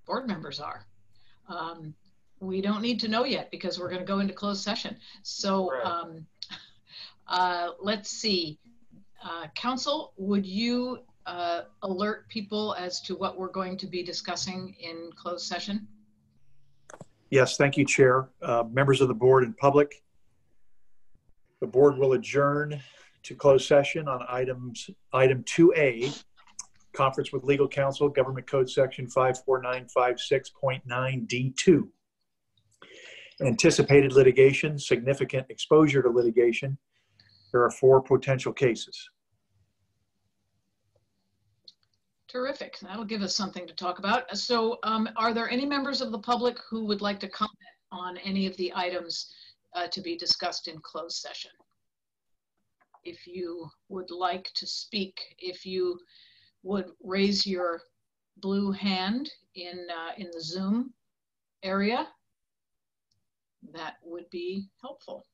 board members are. We don't need to know yet because we're going to go into closed session. So let's see. Council, would you alert people as to what we're going to be discussing in closed session? Yes, thank you, Chair. Members of the board and public, the board will adjourn to closed session on item 2A, conference with legal counsel, Government Code Section 54956.9D2. Anticipated litigation, significant exposure to litigation. There are 4 potential cases. Terrific. That'll give us something to talk about. So are there any members of the public who would like to comment on any of the items to be discussed in closed session? If you would like to speak, if you would raise your blue hand in the Zoom area, that would be helpful.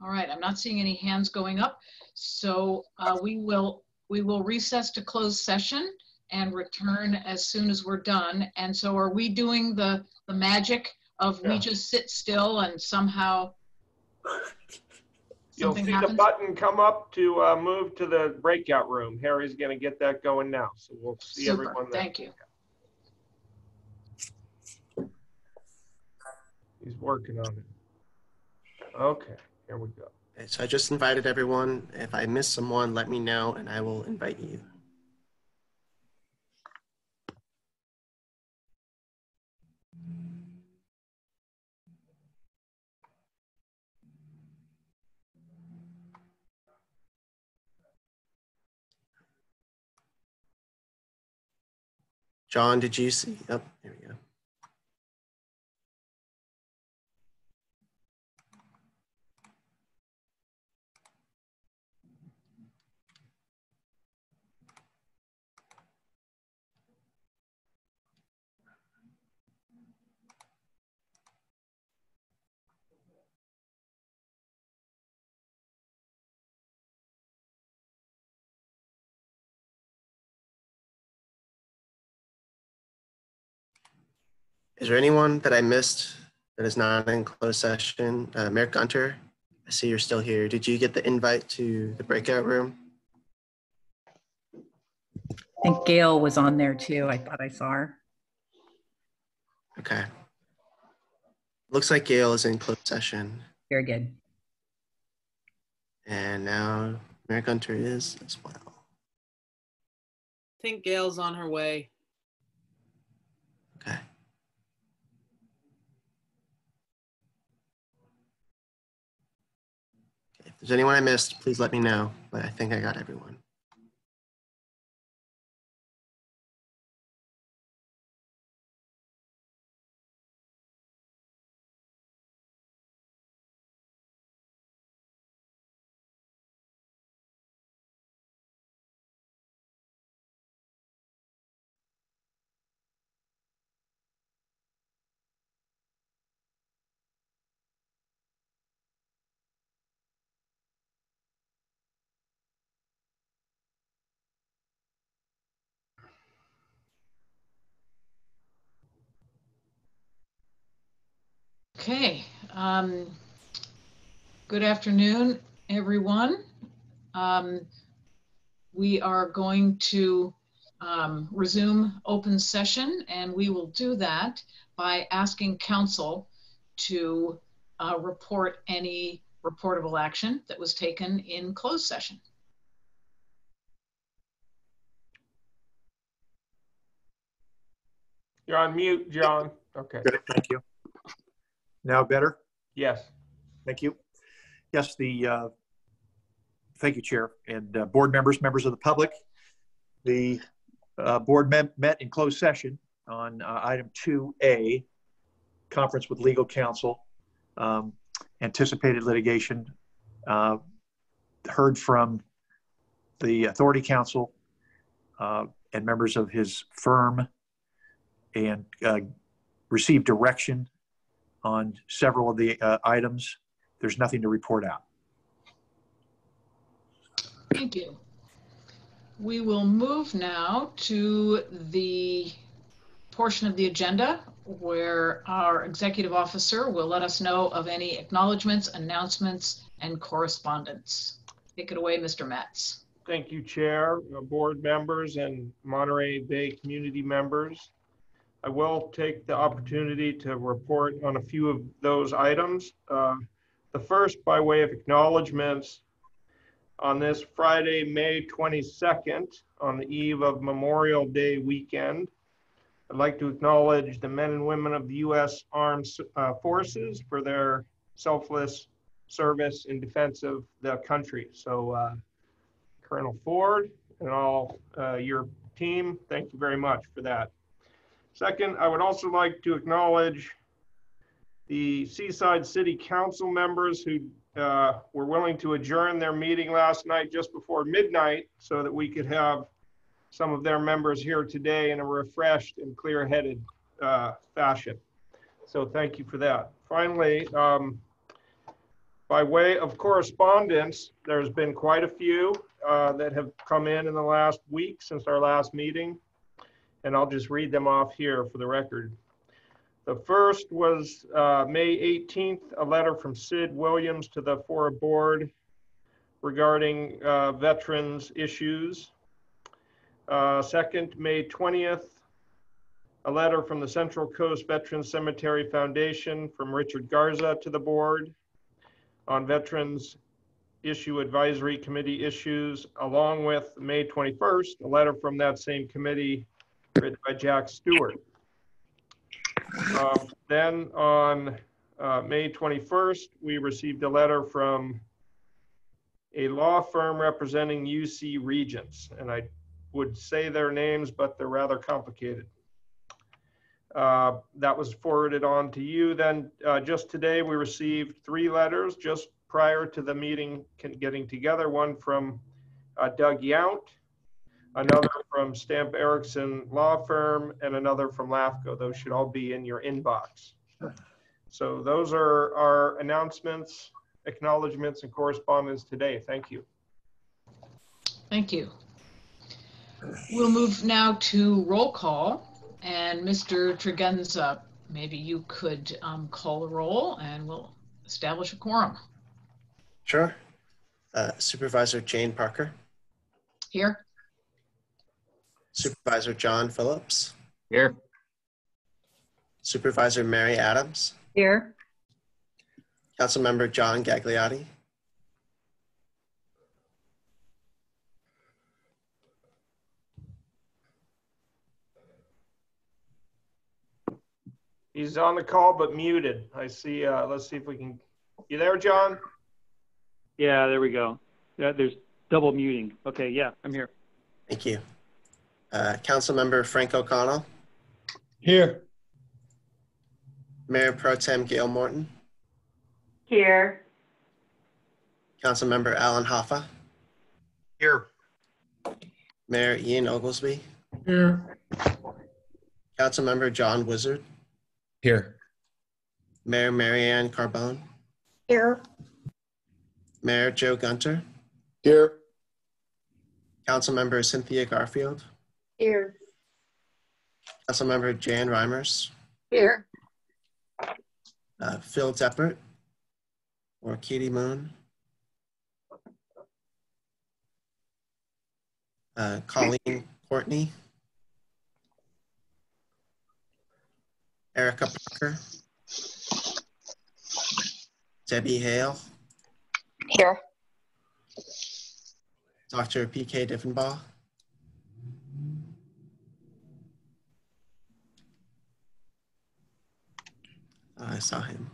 All right, I'm not seeing any hands going up, so we will recess to closed session and return as soon as we're done. And so are we doing the magic of we just sit still and somehow you'll see happens? The button come up to move to the breakout room. Harry's going to get that going now, so we'll see Super. Everyone there. Thank you. He's working on it. Okay, here we go. Okay, so I just invited everyone. If I miss someone, let me know and I will invite you. John, did you see? Oh, there we go. Is there anyone that I missed that is not in closed session? Mayor Gunter, I see you're still here. Did you get the invite to the breakout room? I think Gail was on there too. I thought I saw her. Okay. Looks like Gail is in closed session. Very good. And now Mayor Gunter is as well. I think Gail's on her way. Okay. If there's anyone I missed, please let me know, but I think I got everyone. Okay, good afternoon, everyone. We are going to resume open session, and we will do that by asking council to report any reportable action that was taken in closed session. You're on mute, John. Okay. Good, thank you. Now better? Yes. Thank you. Yes, thank you, Chair, and board members, members of the public. The board met in closed session on item 2A, conference with legal counsel, anticipated litigation, heard from the authority counsel and members of his firm, and received direction on several of the items. There's nothing to report out. Thank you. We will move now to the portion of the agenda where our executive officer will let us know of any acknowledgments, announcements, and correspondence. Take it away, Mr. Metz. Thank you, Chair, board members, and Monterey Bay community members. I will take the opportunity to report on a few of those items. The first, by way of acknowledgments, on this Friday, May 22nd, on the eve of Memorial Day weekend, I'd like to acknowledge the men and women of the U.S. Armed Forces for their selfless service in defense of the country. So Colonel Ford and all your team, thank you very much for that. Second, I would also like to acknowledge the Seaside City Council members who were willing to adjourn their meeting last night just before midnight so that we could have some of their members here today in a refreshed and clear-headed fashion. So thank you for that. Finally, by way of correspondence, there's been quite a few that have come in the last week since our last meeting, and I'll just read them off here for the record. The first was May 18th, a letter from Sid Williams to the FORA board regarding veterans issues. Second, May 20th, a letter from the Central Coast Veterans Cemetery Foundation from Richard Garza to the board on Veterans Issue Advisory Committee issues, along with May 21st, a letter from that same committee written by Jack Stewart. Then on May 21st, we received a letter from a law firm representing UC Regents, and I would say their names, but they're rather complicated. That was forwarded on to you. Then just today, we received 3 letters just prior to the meeting getting together, one from Doug Yount, another from Stamp Erickson Law Firm, and another from LAFCO. Those should all be in your inbox. So those are our announcements, acknowledgements, and correspondence today. Thank you. Thank you. We'll move now to roll call. And Mr. Tregenza, maybe you could call a roll and we'll establish a quorum. Sure. Supervisor Jane Parker. Here. Supervisor John Phillips. Here. Supervisor Mary Adams. Here. Councilmember John Gagliotti. He's on the call, but muted. I see, let's see if we can, you there, John? Yeah, there we go. Yeah, there's double muting. Okay, yeah, I'm here. Thank you. Councilmember Frank O'Connell. Here. Mayor Pro Tem Gail Morton. Here. Councilmember Alan Hoffa. Here. Mayor Ian Oglesby. Here. Councilmember John Wizard. Here. Mayor Marianne Carbone. Here. Mayor Joe Gunter. Here. Councilmember Cynthia Garfield. Here. Councilmember Jan Reimers. Here. Phil Deppert or Katie Moon. Colleen Courtney. Erica Parker. Debbie Hale. Here. Dr. P.K. Diffenbaugh. I saw him.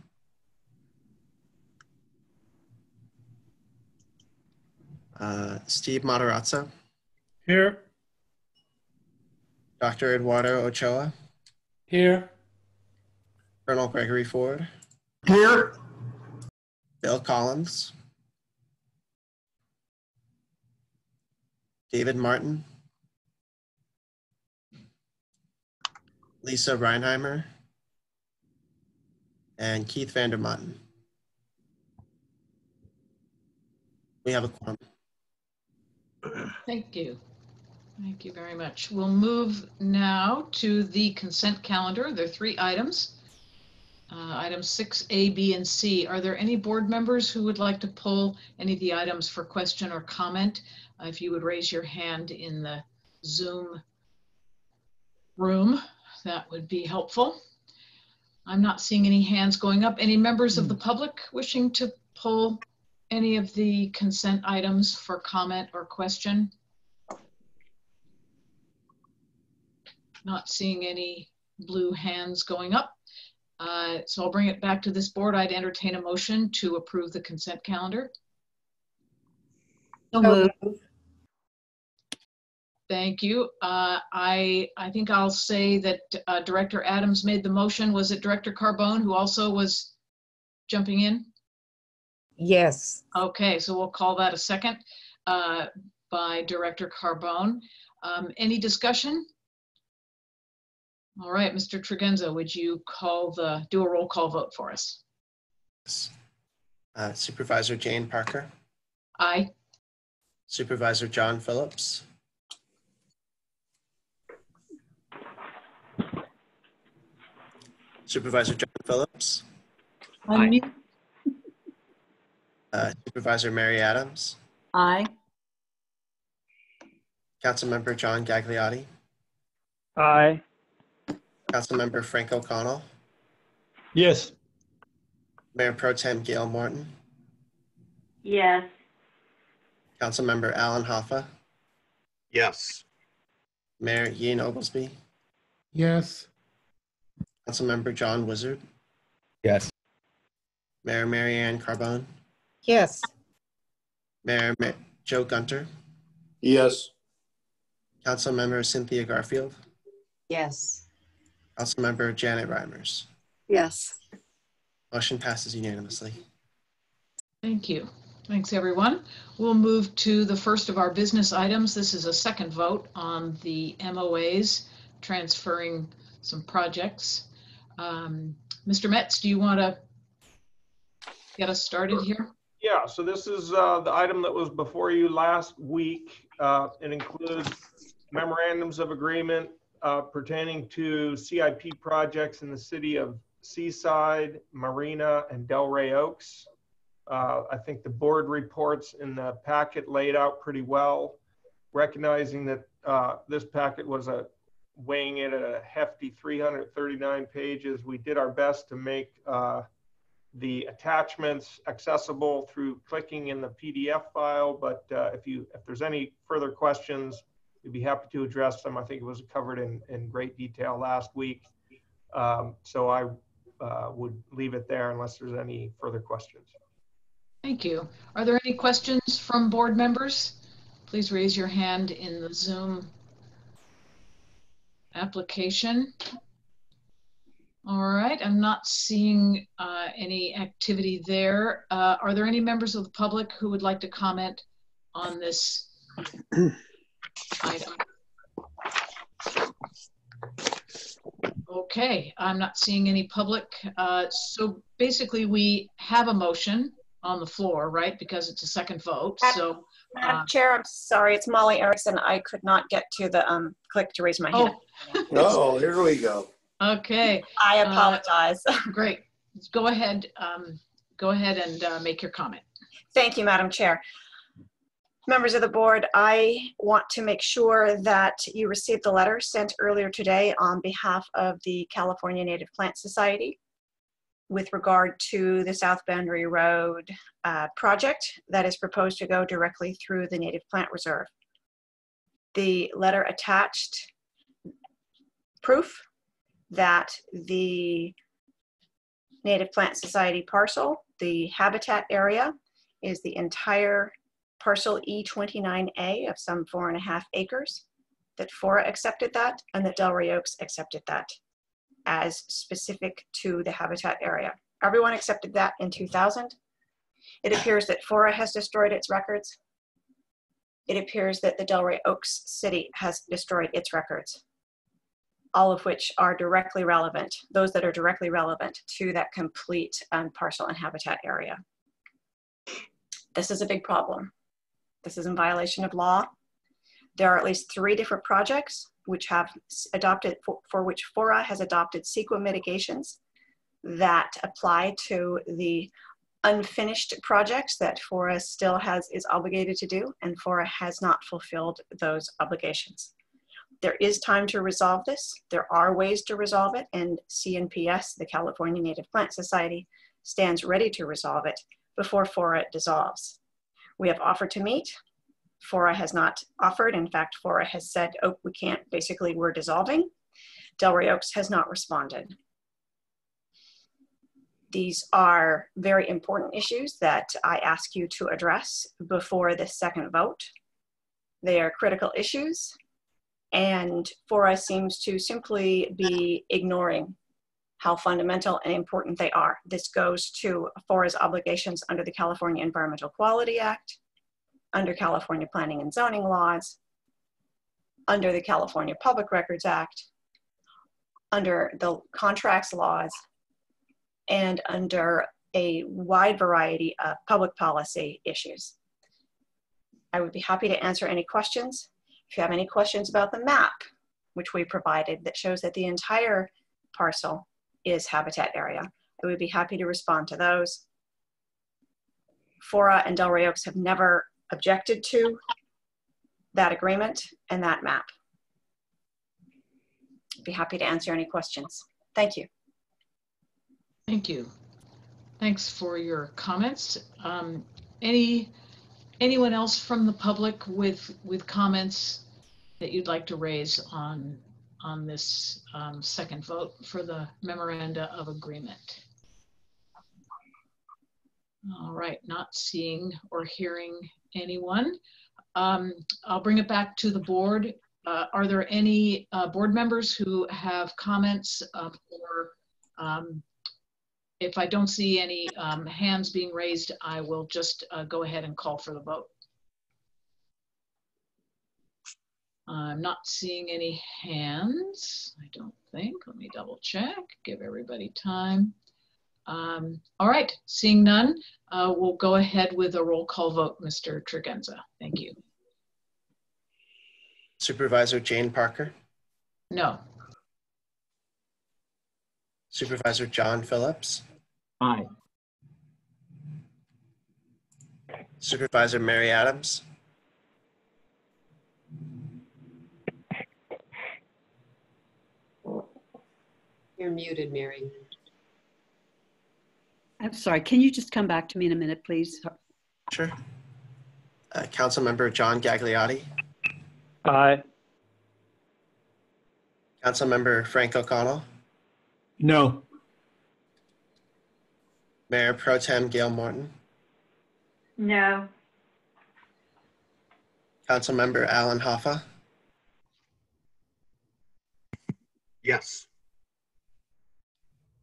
Steve Matarazzo. Here. Dr. Eduardo Ochoa. Here. Colonel Gregory Ford. Here. Bill Collins. David Martin. Lisa Reinheimer. And Keith Vandermotten. We have a quorum. Thank you. Thank you very much. We'll move now to the consent calendar. There are 3 items. Items 6A, B, and C. Are there any board members who would like to pull any of the items for question or comment? If you would raise your hand in the Zoom room, that would be helpful. I'm not seeing any hands going up. Any members of the public wishing to pull any of the consent items for comment or question? Not seeing any blue hands going up. So I'll bring it back to this board. I'd entertain a motion to approve the consent calendar. So moved. Thank you. I think I'll say that Director Adams made the motion. Was it Director Carbone who also was jumping in? Yes. Okay, so we'll call that a second by Director Carbone. Any discussion? All right, Mr. Tregenza, would you do a roll call vote for us? Supervisor Jane Parker. Aye. Supervisor John Phillips. Supervisor John Phillips. Aye. Supervisor Mary Adams. Aye. Councilmember John Gagliotti. Aye. Councilmember Frank O'Connell. Yes. Mayor Pro Tem Gail Morton. Yes. Councilmember Alan Hoffa. Yes. Mayor Ian Oglesby. Yes. Councilmember John Wizard. Yes. Mayor Mary Ann Carbone. Yes. Mayor Joe Gunter. Yes. Councilmember Cynthia Garfield. Yes. Councilmember Janet Reimers. Yes. Motion passes unanimously. Thank you. Thanks, everyone. We'll move to the first of our business items. This is a second vote on the MOAs, transferring some projects. Mr. Metz, do you want to get us started here? Yeah, so this is the item that was before you last week. It includes memorandums of agreement pertaining to CIP projects in the city of Seaside, Marina, and Delray Oaks. I think the board reports in the packet laid out pretty well, recognizing that this packet was weighing in at a hefty 339 pages. We did our best to make the attachments accessible through clicking in the PDF file, but if there's any further questions, we'd be happy to address them. I think it was covered in great detail last week. So I would leave it there unless there's any further questions. Thank you. Are there any questions from board members? Please raise your hand in the Zoom application. All right, I'm not seeing any activity there. Are there any members of the public who would like to comment on this item? Okay, I'm not seeing any public. So basically we have a motion on the floor, right? Because it's a second vote. So, Madam Chair, I'm sorry, it's Molly Erickson. I could not get to the click to raise my hand. Oh, here we go. Okay. I apologize. Great. Go ahead. Go ahead and make your comment. Thank you, Madam Chair. Members of the board, I want to make sure that you received the letter sent earlier today on behalf of the California Native Plant Society with regard to the South Boundary Road project that is proposed to go directly through the Native Plant Reserve. The letter attached proof that the Native Plant Society parcel, the habitat area, is the entire parcel E29A of some 4.5 acres, that FORA accepted that and that Delray Oaks accepted that as specific to the habitat area. Everyone accepted that in 2000. It appears that FORA has destroyed its records. It appears that the Delray Oaks City has destroyed its records, all of which are directly relevant, those that are directly relevant to that complete parcel and habitat area. This is a big problem. This is in violation of law. There are at least 3 different projects which have adopted, for which FORA has adopted CEQA mitigations that apply to the unfinished projects that FORA still is obligated to do, and FORA has not fulfilled those obligations. There is time to resolve this. There are ways to resolve it, and CNPS, the California Native Plant Society, stands ready to resolve it before FORA dissolves. We have offered to meet. FORA has not offered. In fact, FORA has said, oh, we can't, basically we're dissolving. Delray Oaks has not responded. These are very important issues that I ask you to address before the second vote. They are critical issues, and FORA seems to simply be ignoring how fundamental and important they are. This goes to FORA's obligations under the California Environmental Quality Act, under California planning and zoning laws, under the California Public Records Act, under the contracts laws, and under a wide variety of public policy issues. I would be happy to answer any questions. If you have any questions about the map, which we provided that shows that the entire parcel is habitat area, I would be happy to respond to those. FORA and Delray Oaks have never objected to that agreement and that map. I'd be happy to answer any questions. Thank you. Thank you. Thanks for your comments. Anyone else from the public with comments that you'd like to raise on this second vote for the memoranda of agreement? All right, not seeing or hearing anyone. I'll bring it back to the board. Are there any board members who have comments or if I don't see any hands being raised, I will just go ahead and call for the vote. I'm not seeing any hands, I don't think. Let me double check, give everybody time. All right, seeing none, we'll go ahead with a roll call vote, Mr. Tregenza. Thank you. Supervisor Jane Parker. No. Supervisor John Phillips. Aye. Supervisor Mary Adams. You're muted, Mary. I'm sorry, can you just come back to me in a minute, please? Sure. Councilmember John Gagliotti. Aye. Councilmember Frank O'Connell. No. Mayor Pro Tem Gail Morton. No. Councilmember Alan Hoffa. Yes.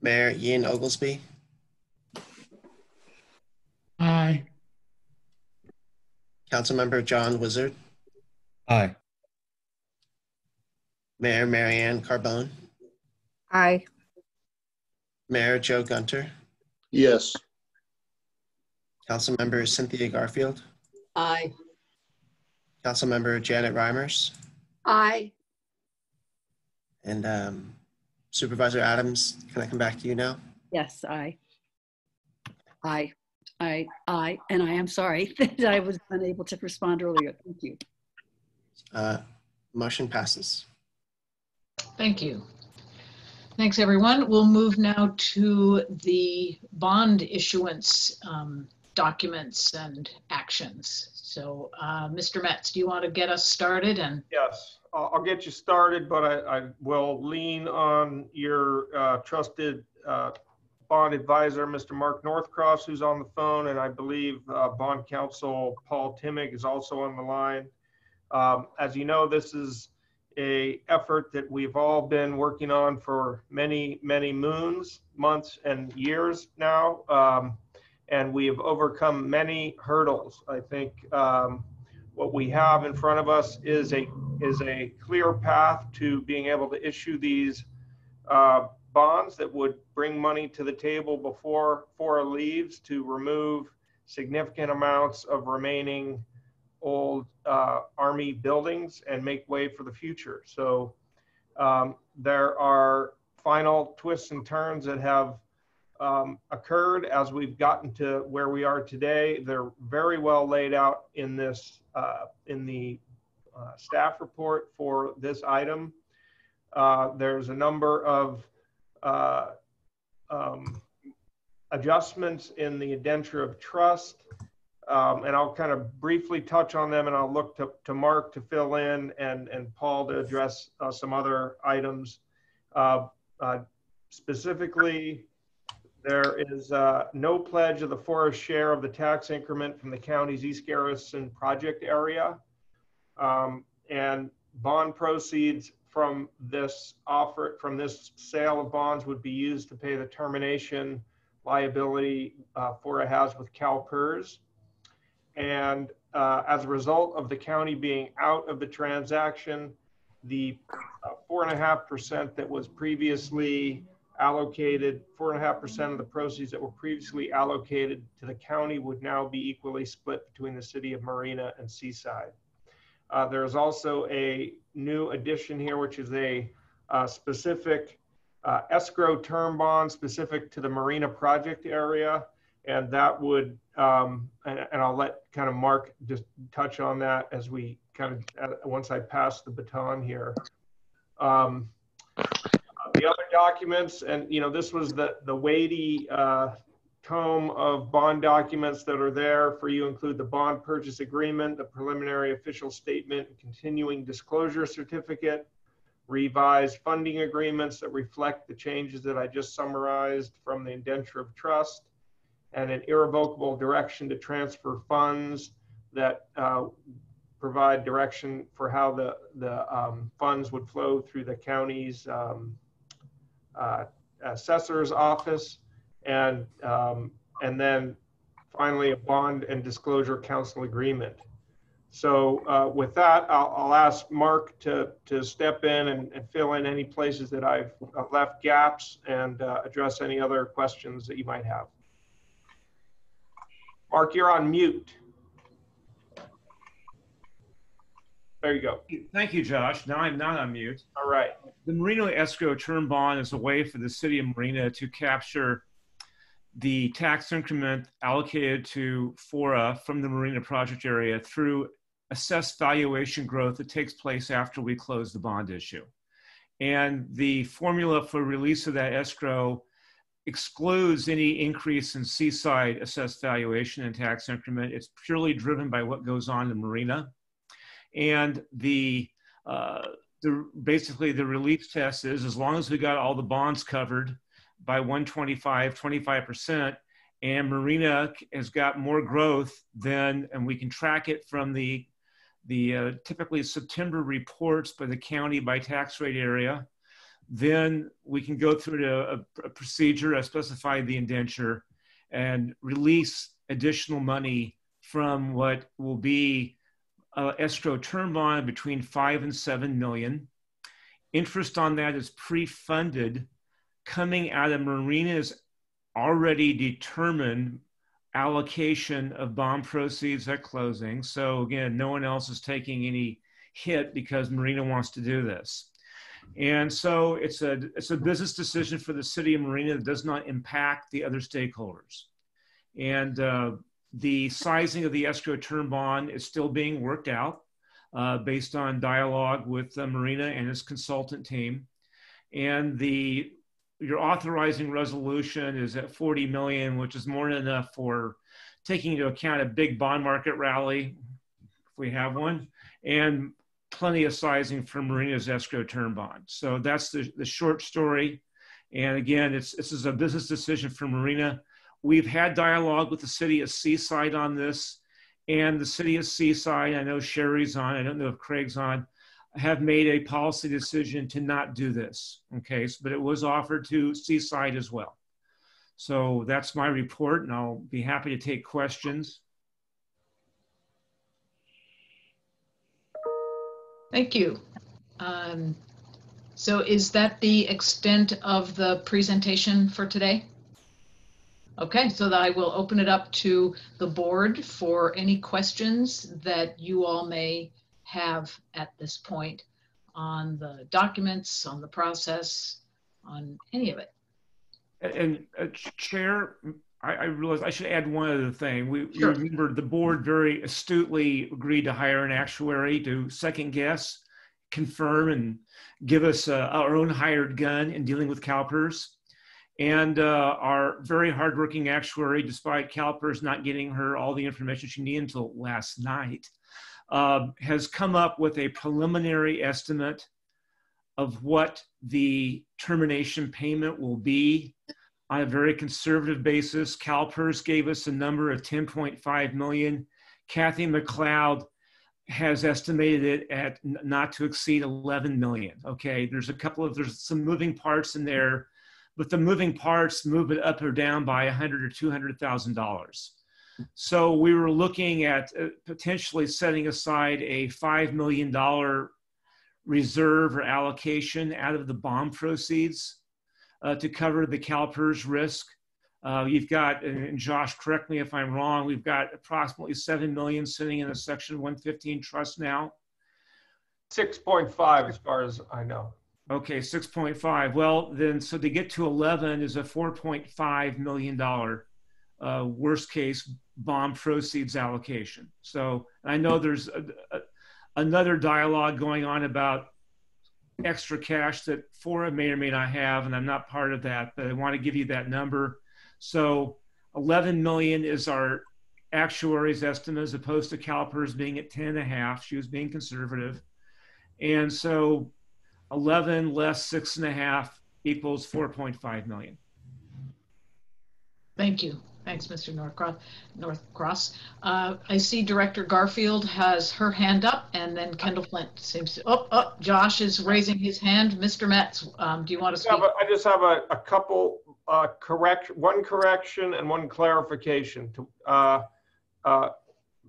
Mayor Ian Oglesby. Aye. Councilmember John Wizard. Aye. Mayor Marianne Carbone. Aye. Mayor Joe Gunter. Yes. Councilmember Cynthia Garfield. Aye. Councilmember Janet Reimers. Aye. And Supervisor Adams, can I come back to you now? Yes, aye. Aye. And I am sorry that I was unable to respond earlier. Thank you. Motion passes. Thank you. Thanks, everyone. We'll move now to the bond issuance documents and actions. So, Mr. Metz, do you want to get us started? And Yes, I'll get you started, but I will lean on your trusted bond advisor, Mr. Mark Northcross, who's on the phone, and I believe bond counsel Paul Timmick is also on the line. As you know, this is an effort that we've all been working on for many, many moons, months, and years now. And we have overcome many hurdles. I think what we have in front of us is a clear path to being able to issue these bonds that would bring money to the table before FORA leaves to remove significant amounts of remaining old Army buildings and make way for the future. So there are final twists and turns that have occurred as we've gotten to where we are today. They're very well laid out in this in the staff report for this item. There's a number of adjustments in the indenture of trust, and I'll kind of briefly touch on them, and I'll look to Mark to fill in and Paul to address some other items. Specifically, there is no pledge of the FORA share of the tax increment from the county's East Garrison project area. And bond proceeds from this sale of bonds would be used to pay the termination liability FORA has with CalPERS. And as a result of the county being out of the transaction, the 4.5% that was previously allocated, 4.5% of the proceeds that were previously allocated to the county would now be equally split between the city of Marina and Seaside. There's also a new addition here, which is a specific escrow term bond specific to the Marina project area. And that would, and I'll let kind of Mark just touch on that as we kind of, once I pass the baton here. The other documents, and this was the weighty tome of bond documents that are there for you, include the bond purchase agreement, the preliminary official statement, continuing disclosure certificate, revised funding agreements that reflect the changes that I just summarized from the indenture of trust, and an irrevocable direction to transfer funds that provide direction for how the funds would flow through the county's assessor's office, and then finally a bond and disclosure council agreement. So with that, I'll ask Mark to step in and fill in any places that I've left gaps and address any other questions that you might have. Mark, you're on mute. There you go. Thank you, Josh. Now I'm not on mute. All right. The Marina escrow term bond is a way for the city of Marina to capture the tax increment allocated to FORA from the Marina project area through assessed valuation growth that takes place after we close the bond issue. And the formula for release of that escrow excludes any increase in Seaside assessed valuation and tax increment. It's purely driven by what goes on in Marina. And basically the release test is, as long as we got all the bonds covered by 25%, and Marina has got more growth than, and we can track it from the typically September reports by the county by tax rate area, then we can go through a procedure as specified the indenture and release additional money from what will be escrow term bond between 5 and 7 million. Interest on that is pre-funded coming out of Marina's already determined allocation of bond proceeds at closing. So again, no one else is taking any hit because Marina wants to do this. And so it's a business decision for the city of Marina that does not impact the other stakeholders. And the sizing of the escrow term bond is still being worked out based on dialogue with Marina and its consultant team. And your authorizing resolution is at 40 million, which is more than enough for taking into account a big bond market rally, if we have one, and plenty of sizing for Marina's escrow term bond. So that's the short story. And again, this is a business decision for Marina. We've had dialogue with the city of Seaside on this, and the city of Seaside, I know Sherry's on, I don't know if Craig's on, have made a policy decision to not do this, okay? But it was offered to Seaside as well. So that's my report, and I'll be happy to take questions. Thank you. So is that the extent of the presentation for today? Okay, so that I will open it up to the board for any questions that you all may have at this point on the documents, on the process, on any of it. And Chair, I realized I should add one other thing. You Sure. remember the board very astutely agreed to hire an actuary to second guess, confirm, and give us our own hired gun in dealing with CalPERS. And our very hardworking actuary, despite CalPERS not getting her all the information she needed until last night, has come up with a preliminary estimate of what the termination payment will be on a very conservative basis. CalPERS gave us a number of 10.5 million. Kathy McLeod has estimated it at not to exceed 11 million. Okay, there's some moving parts in there, but the moving parts move it up or down by $100,000 or $200,000. So we were looking at potentially setting aside a $5 million reserve or allocation out of the bond proceeds to cover the CalPERS risk. You've got, and Josh, correct me if I'm wrong, we've got approximately 7 million sitting in a Section 115 trust now. 6.5 as far as I know. Okay, 6.5. Well, then, so to get to 11 is a $4.5 million worst case bond proceeds allocation. So I know there's another dialogue going on about extra cash that FORA may or may not have, and I'm not part of that, but I want to give you that number. So 11 million is our actuary's estimate as opposed to CalPERS being at 10.5. She was being conservative. And so 11 less 6.5 equals 4.5 million. Thank you. Thanks, Mr. Northcross. I see Director Garfield has her hand up, and then Kendall Flint seems to, Josh is raising his hand. Mr. Metz, do you want to speak? I just have a couple one correction and one clarification.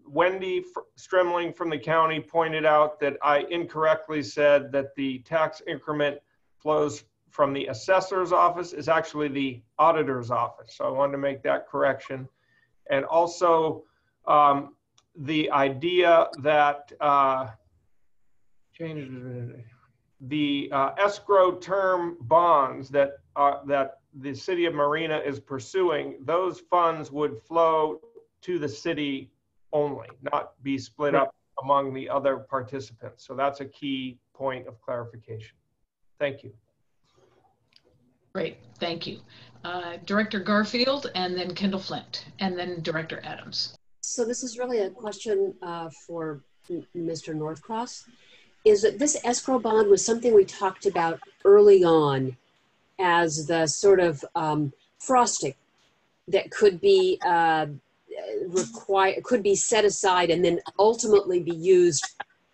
Wendy Stremling from the county pointed out that I incorrectly said that the tax increment flows from the assessor's office is actually the auditor's office. So I wanted to make that correction. And also the idea that the escrow term bonds that the city of Marina is pursuing, those funds would flow to the city only, not be split up among the other participants. So that's a key point of clarification. Thank you. Great, thank you. Director Garfield, and then Kendall Flint, and then Director Adams. So this is really a question for Mr. Northcross. Is that this escrow bond was something we talked about early on as the sort of frosting that could be could be set aside and then ultimately be used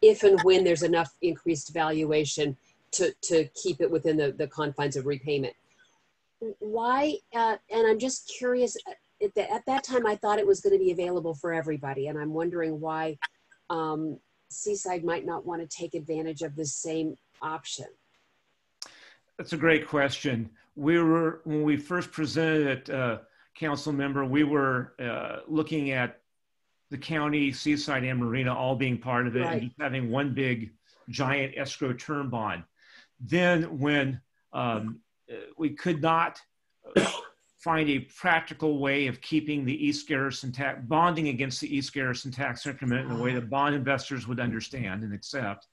if and when there's enough increased valuation to keep it within the confines of repayment. Why, and I'm just curious, at that time I thought it was going to be available for everybody, and I'm wondering why Seaside might not want to take advantage of the same option. That's a great question. When we first presented it, council member, we were looking at the county, Seaside, and Marina all being part of it, right, and just having one big giant escrow term bond. Then when we could not find a practical way of keeping the East Garrison tax, bonding against the East Garrison tax increment in a way that bond investors would understand and accept,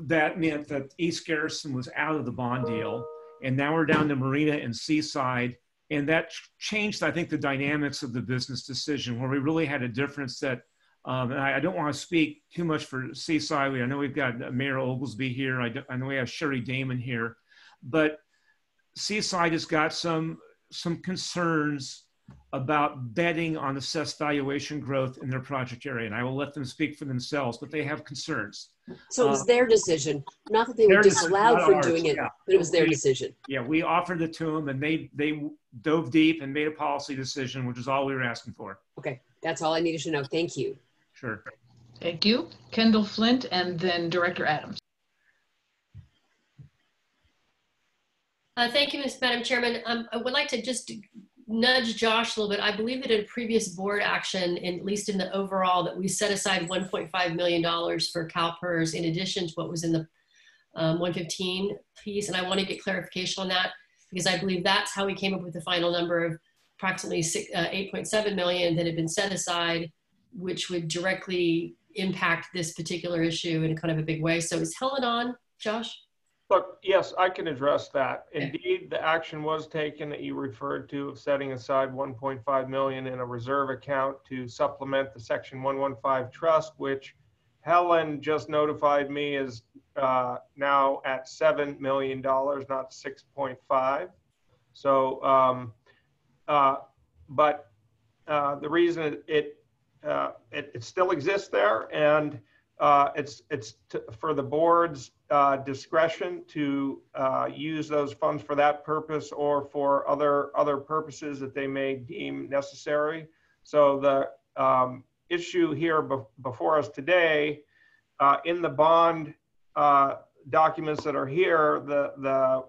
that meant that East Garrison was out of the bond deal. And now we're down to Marina and Seaside. And that changed, I think, the dynamics of the business decision, where we really had a difference that, and I don't want to speak too much for Seaside. I know we've got Mayor Oglesby here. I know we have Sherry Damon here. But Seaside has got some concerns about betting on assessed valuation growth in their project area. And I will let them speak for themselves, but they have concerns. So it was their decision, not that they were disallowed from doing it, but it was their decision. Yeah, we offered it to them, and they dove deep and made a policy decision, which is all we were asking for. Okay, that's all I needed to know. Thank you. Sure. Thank you. Kendall Flint, and then Director Adams. Thank you, Madam Chairman. I would like to just nudge Josh a little bit. I believe that in previous board action, at least in the overall, that we set aside $1.5 million for CalPERS in addition to what was in the 115 piece. And I want to get clarification on that because I believe that's how we came up with the final number of approximately 8.7 million that had been set aside, which would directly impact this particular issue in kind of a big way. So is Helen on, Josh? Look, yes, I can address that. Indeed, the action was taken that you referred to of setting aside 1.5 million in a reserve account to supplement the Section 115 trust, which Helen just notified me is now at $7 million, not 6.5. So, but the reason it still exists there, and it's for the board's discretion to use those funds for that purpose or for other purposes that they may deem necessary. So the issue here before us today, in the bond documents that are here, the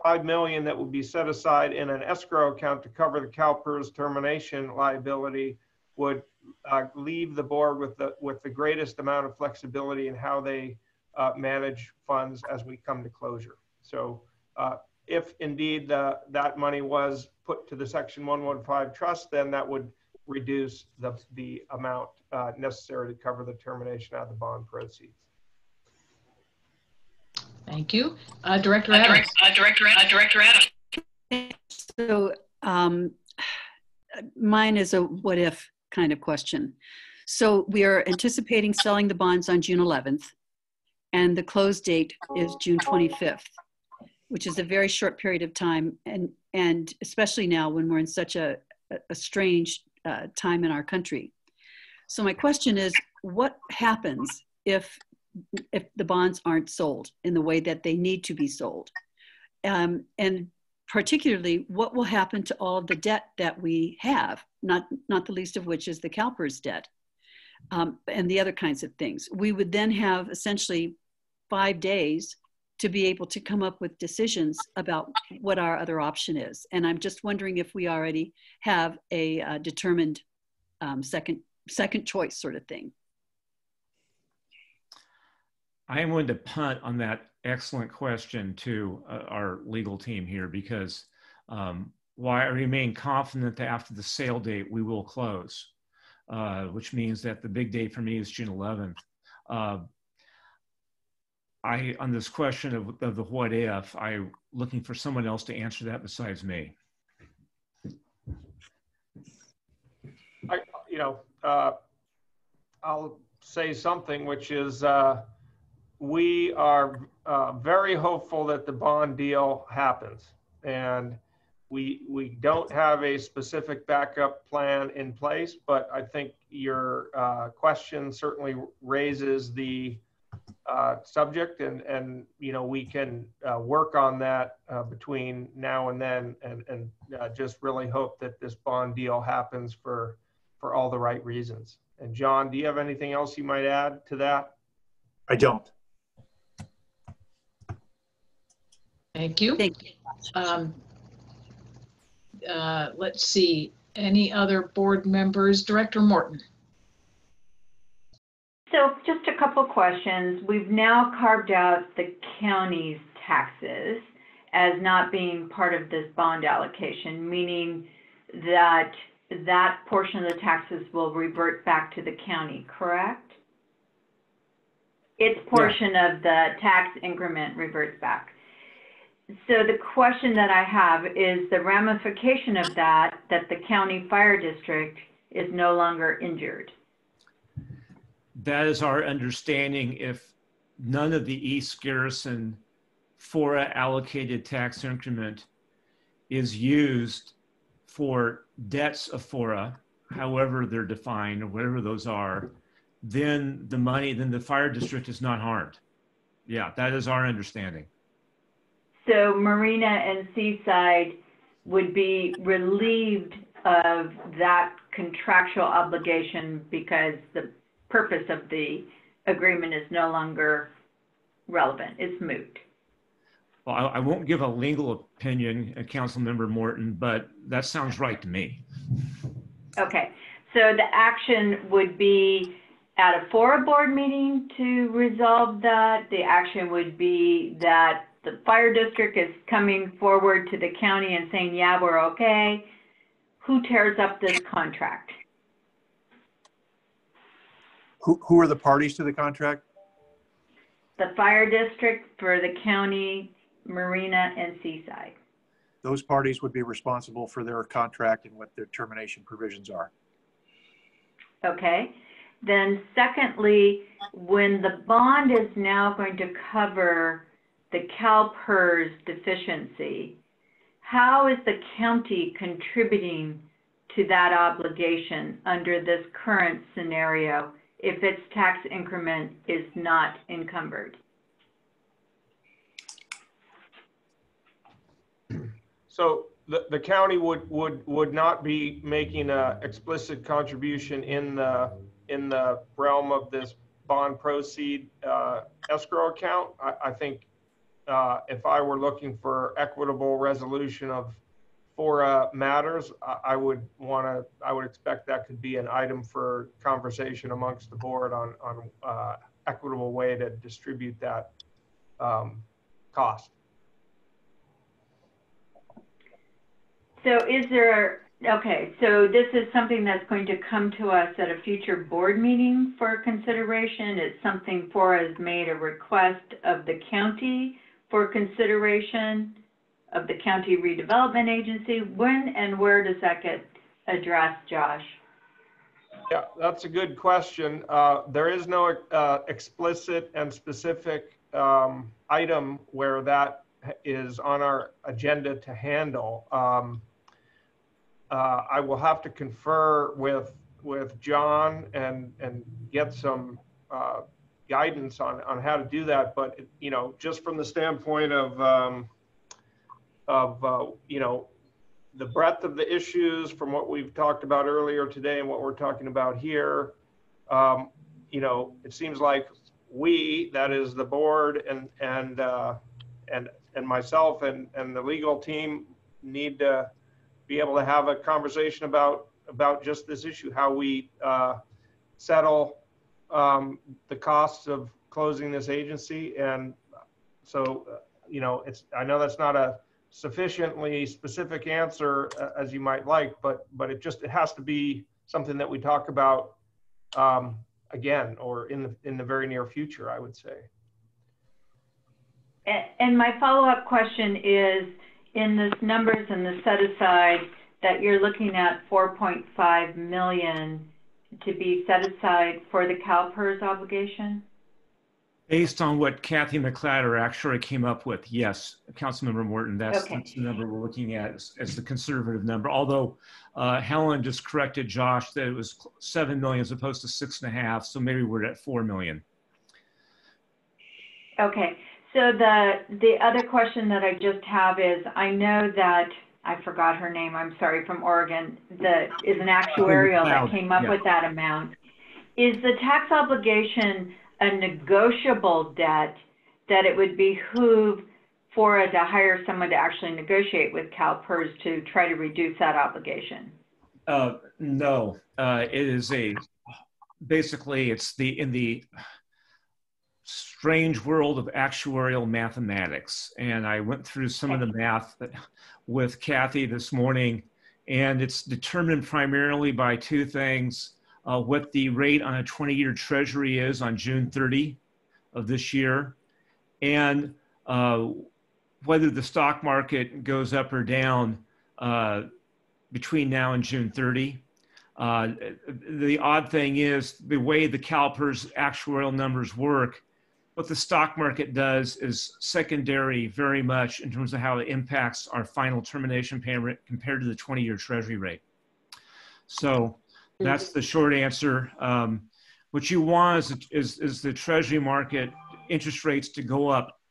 5 million that would be set aside in an escrow account to cover the CalPERS termination liability would leave the board with the greatest amount of flexibility in how they manage funds as we come to closure. So if indeed that money was put to the Section 115 trust, then that would reduce the amount necessary to cover the termination out of the bond proceeds. Thank you. Director Adams. Director Adams. So mine is a what if kind of question. So we are anticipating selling the bonds on June 11th, and the close date is June 25th, which is a very short period of time, and especially now when we're in such a strange time in our country. So my question is, what happens if the bonds aren't sold in the way that they need to be sold? And particularly, what will happen to all of the debt that we have, not the least of which is the CalPERS debt, and the other kinds of things. We would then have essentially 5 days to be able to come up with decisions about what our other option is. And I'm just wondering if we already have a determined second choice sort of thing. I am going to punt on that excellent question to our legal team here, because while I remain confident that after the sale date we will close, which means that the big day for me is June 11th. On this question of the what if, I'm looking for someone else to answer that besides me. I'll say something, which is we are very hopeful that the bond deal happens, and we don't have a specific backup plan in place, but I think your question certainly raises the subject, and we can work on that between now and then, and just really hope that this bond deal happens for all the right reasons. And John, do you have anything else you might add to that? I don't. Thank you. Thank you. Let's see, any other board members? Director Morton. So just a couple questions. We've now carved out the county's taxes as not being part of this bond allocation, meaning that that portion of the taxes will revert back to the county, correct? Its portion of the tax increment reverts back. So the question that I have is the ramification of that the county fire district is no longer injured. That is our understanding. If none of the East Garrison FORA allocated tax increment is used for debts of FORA, however they're defined or whatever those are, then the fire district is not harmed. Yeah, that is our understanding. So Marina and Seaside would be relieved of that contractual obligation because the purpose of the agreement is no longer relevant. It's moot. Well, I won't give a legal opinion, Councilmember Morton, but that sounds right to me. Okay, so the action would be at a FORA board meeting to resolve that. The action would be that the fire district is coming forward to the county and saying, yeah, we're okay. Who tears up this contract? Who are the parties to the contract? The fire district for the county, Marina, and Seaside. Those parties would be responsible for their contract and what their termination provisions are. Okay. Then secondly, when the bond is now going to cover the CalPERS deficiency, how is the county contributing to that obligation under this current scenario if its tax increment is not encumbered? So the county would not be making an explicit contribution in the realm of this bond proceed escrow account. I think if I were looking for equitable resolution of FORA matters, I would expect that could be an item for conversation amongst the board on equitable way to distribute that cost. So is there, okay, so this is something that's going to come to us at a future board meeting for consideration. It's something FORA has made a request of the county for consideration of the county redevelopment agency. When and where does that get addressed, Josh? Yeah, that's a good question. There is no explicit and specific item where that is on our agenda to handle. I will have to confer with John and get some guidance on how to do that. But you know, just from the standpoint of you know, the breadth of the issues from what we've talked about earlier today and what we're talking about here, you know, it seems like we, that is the board and myself and the legal team, need to be able to have a conversation about just this issue, how we settle the costs of closing this agency. And so, you know, I know that's not a sufficiently specific answer as you might like, but it has to be something that we talk about again, or in the very near future, I would say. And my follow-up question is, in this numbers and the set aside that you're looking at 4.5 million to be set aside for the CalPERS obligation? Based on what Kathy McClatter actually came up with, yes, Councilmember Morton, that's the number we're looking at as the conservative number. Although Helen just corrected Josh that it was 7 million as opposed to 6.5, so maybe we're at 4 million. Okay. So the other question that I just have is, I know that, I forgot her name, I'm sorry, from Oregon, that is an actuarial that came up with that amount. Is the tax obligation a negotiable debt that it would behoove FORA to hire someone to actually negotiate with CalPERS to try to reduce that obligation? No, it is basically it's in the strange world of actuarial mathematics. And I went through some of the math with Kathy this morning, and it's determined primarily by two things: what the rate on a 20-year treasury is on June 30 of this year, and whether the stock market goes up or down between now and June 30. The odd thing is the way the CalPERS actuarial numbers work, what the stock market does is secondary very much in terms of how it impacts our final termination payment compared to the 20-year treasury rate. So that's the short answer. What you want is the treasury market interest rates to go up.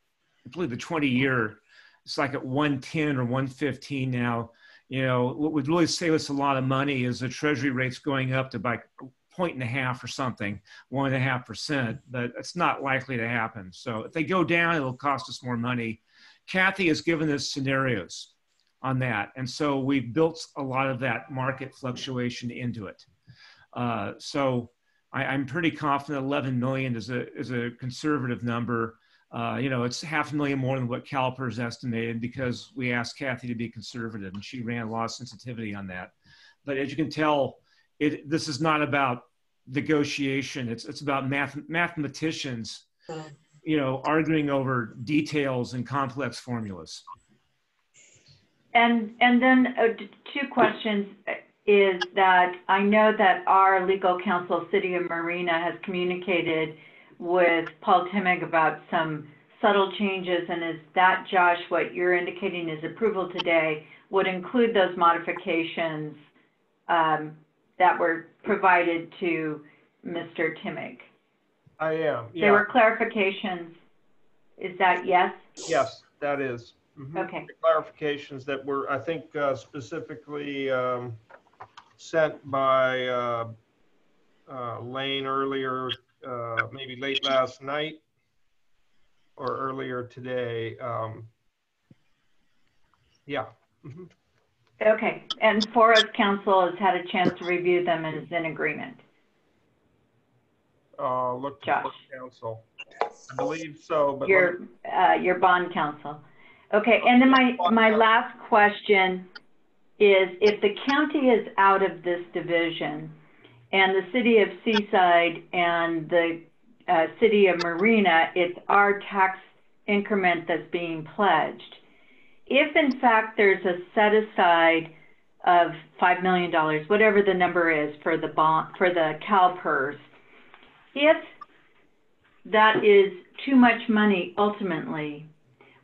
I believe the 20-year, it's like at 110 or 115 now. You know, what would really save us a lot of money is the treasury rates going up to like 1.5 or something, 1.5%, but it's not likely to happen. So if they go down, it'll cost us more money. Kathy has given us scenarios on that. And so we've built a lot of that market fluctuation into it. So I'm pretty confident 11 million is a conservative number. You know, it's $500,000 more than what CalPERS estimated because we asked Kathy to be conservative and she ran a lot of sensitivity on that. But as you can tell, this is not about negotiation. It's about mathematicians, you know, arguing over details and complex formulas. And then 2 questions is that I know that our legal counsel, City of Marina, has communicated with Paul Timmick about some subtle changes, and is that, Josh, what you're indicating is approval today would include those modifications that were provided to Mr. Timmick? I am, yeah. There were clarifications. Is that yes? Yes, that is. Mm-hmm. Okay. The clarifications that were, I think, specifically sent by Lane earlier, maybe late last night or earlier today. Yeah. Mm-hmm. Okay, and FORA's counsel has had a chance to review them and is in agreement. Look to Josh. counsel. I believe so, but your bond counsel. Okay, and then my last question is, if the county is out of this division and the city of Seaside and the city of Marina, it's our tax increment that's being pledged. If in fact there's a set aside of $5 million, whatever the number is for the bond, for the CalPERS, if that is too much money ultimately,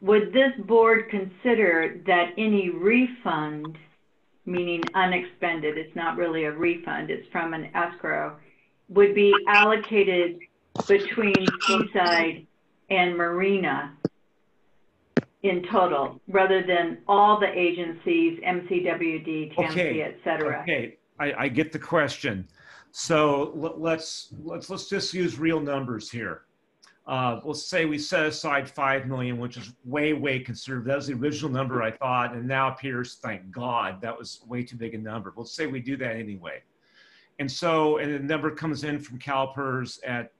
would this board consider that any refund, meaning unexpended, it's not really a refund, it's from an escrow, would be allocated between Seaside and Marina in total, rather than all the agencies, MCWD, TAMC, et cetera? Okay, I get the question. So let's just use real numbers here. Let's say we set aside 5 million, which is way conservative. That was the original number I thought, and now appears, thank God, that was way too big a number. Let's say we do that anyway. And so, and the number comes in from CalPERS at,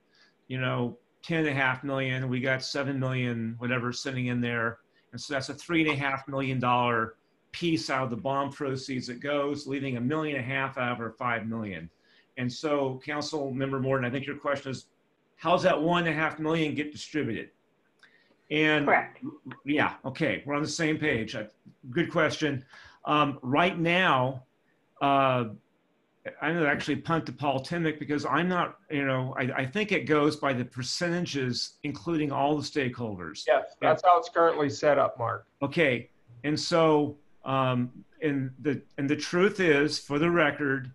you know, 10.5 million. We got 7 million, whatever, sitting in there. And so that's a $3.5 million piece out of the bond proceeds that goes, leaving $1.5 million out of our 5 million. And so, Council Member Morton, I think your question is, how's that $1.5 million get distributed? And correct. Yeah, okay, we're on the same page. Good question. Right now, I'm going to actually punt to Paul Timmick because I'm not, you know, I think it goes by the percentages, including all the stakeholders. Yes, that's how it's currently set up, Mark. Okay, and so, and the truth is, for the record,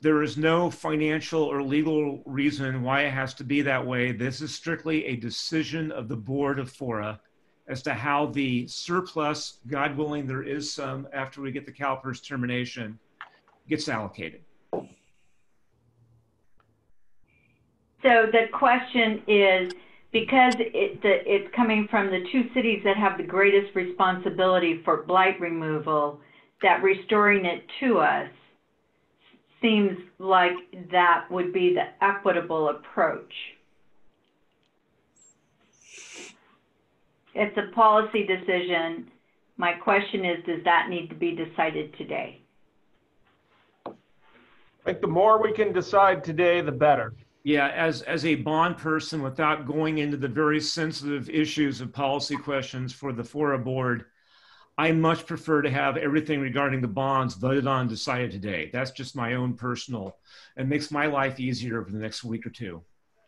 there is no financial or legal reason why it has to be that way. This is strictly a decision of the board of FORA as to how the surplus, God willing, there is some after we get the CalPERS termination, gets allocated. So the question is, because it's coming from the 2 cities that have the greatest responsibility for blight removal, that restoring it to us seems like that would be the equitable approach. It's a policy decision. My question is, does that need to be decided today? I think the more we can decide today, the better. Yeah, as a bond person, without going into the very sensitive issues of policy questions for the FORA board, I much prefer to have everything regarding the bonds voted on and decided today. That's just my own personal, it makes my life easier over the next week or 2.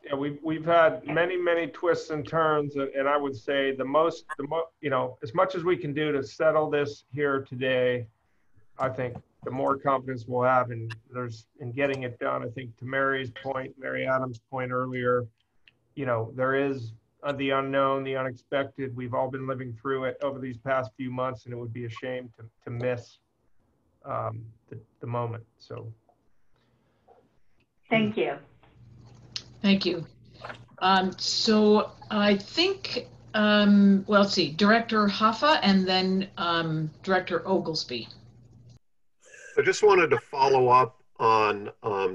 Yeah, we've had many twists and turns, and I would say the most, you know, as much as we can do to settle this here today, I think the more confidence we'll have in getting it done. I think to Mary Adams' point earlier, you know, there is the unknown, the unexpected. We've all been living through it over these past few months, and it would be a shame to miss the moment. So, thank you. Thank you. So I think well, let's see, Director Hoffa and then Director Oglesby. I just wanted to follow up on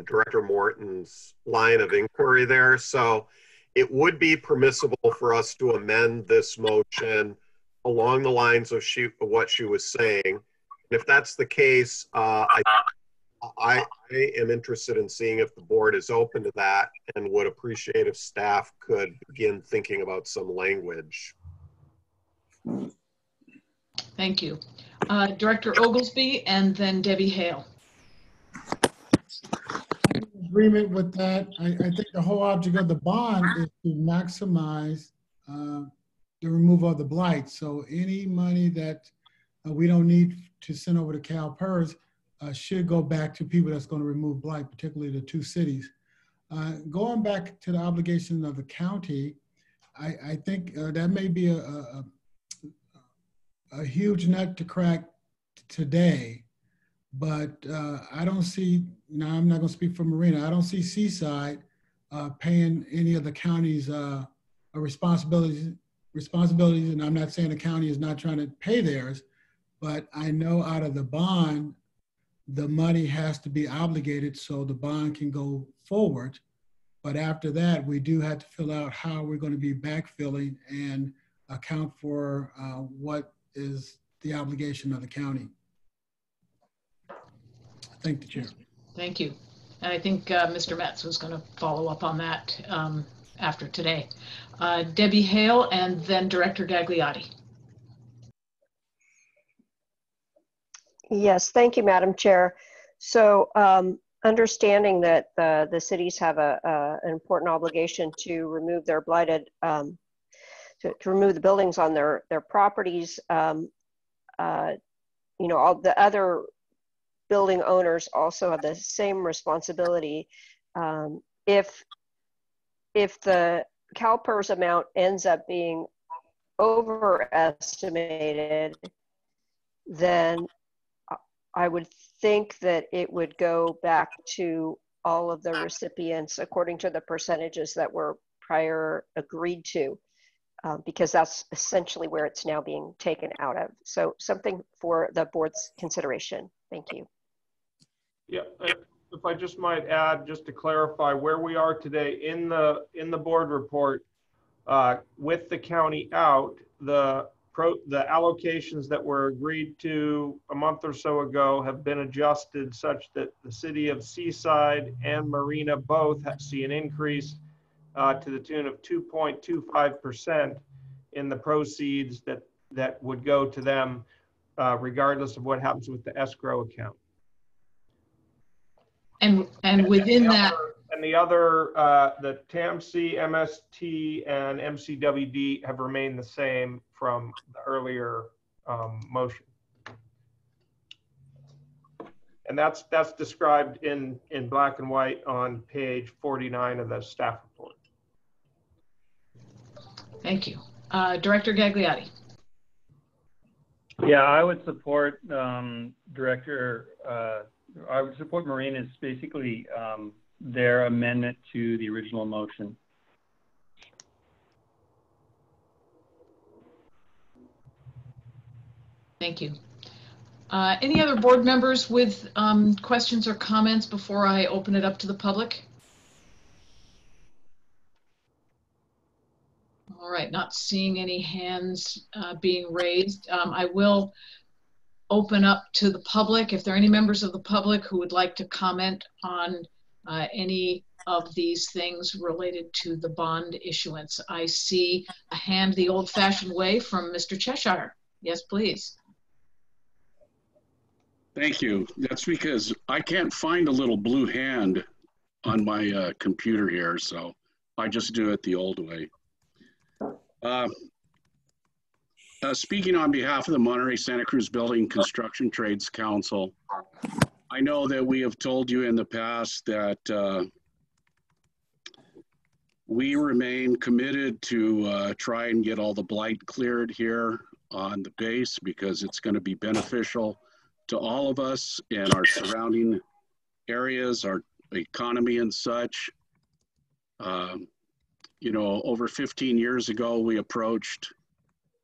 Director Morton's line of inquiry there. So it would be permissible for us to amend this motion along the lines of what she was saying. And if that's the case, I am interested in seeing if the board is open to that and would appreciate if staff could begin thinking about some language. Thank you. Director Oglesby and then Debbie Hale. Agreement with that. I think the whole object of the bond is to maximize the removal of the blight. So any money that we don't need to send over to CalPERS should go back to people that's going to remove blight, particularly the two cities. Going back to the obligation of the county, I think that may be a huge nut to crack today, but I don't see, now I'm not going to speak for Marina, I don't see Seaside paying any of the county's responsibilities, and I'm not saying the county is not trying to pay theirs, but I know out of the bond, the money has to be obligated so the bond can go forward. But after that, we do have to fill out how we're going to be backfilling and account for what is the obligation of the county. Thank the chair. Thank you. And I think Mr. Metz was going to follow up on that after today. Debbie Hale and then Director Gagliotti. Yes, thank you, Madam Chair. So understanding that the cities have an important obligation to remove their blighted, to remove the buildings on their properties, you know, all the other building owners also have the same responsibility. If the CalPERS amount ends up being overestimated, then I would think that it would go back to all of the recipients according to the percentages that were prior agreed to, because that's essentially where it's now being taken out of. So something for the board's consideration. Thank you. Yeah, if I just might add, just to clarify where we are today in the board report, with the county out, the allocations that were agreed to a month or so ago have been adjusted such that the city of Seaside and Marina both see an increase to the tune of 2.25% in the proceeds that would go to them, regardless of what happens with the escrow account. And within that, and the other, the TAMC, MST, and MCWD have remained the same from the earlier motion. And that's described in black and white on page 49 of the staff report. Thank you. Director Gagliotti. Yeah, I would support Director, I would support Marina's basically their amendment to the original motion. Thank you. Any other board members with questions or comments before I open it up to the public? All right, not seeing any hands being raised. I will open up to the public. If there are any members of the public who would like to comment on any of these things related to the bond issuance. I see a hand the old-fashioned way from Mr. Cheshire. Yes, please. Thank you. That's because I can't find a little blue hand on my computer here, so I just do it the old way. Speaking on behalf of the Monterey Santa Cruz Building Construction Trades Council, I know that we have told you in the past that we remain committed to try and get all the blight cleared here on the base because it's going to be beneficial to all of us and our surrounding areas, our economy and such. You know, over 15 years ago, we approached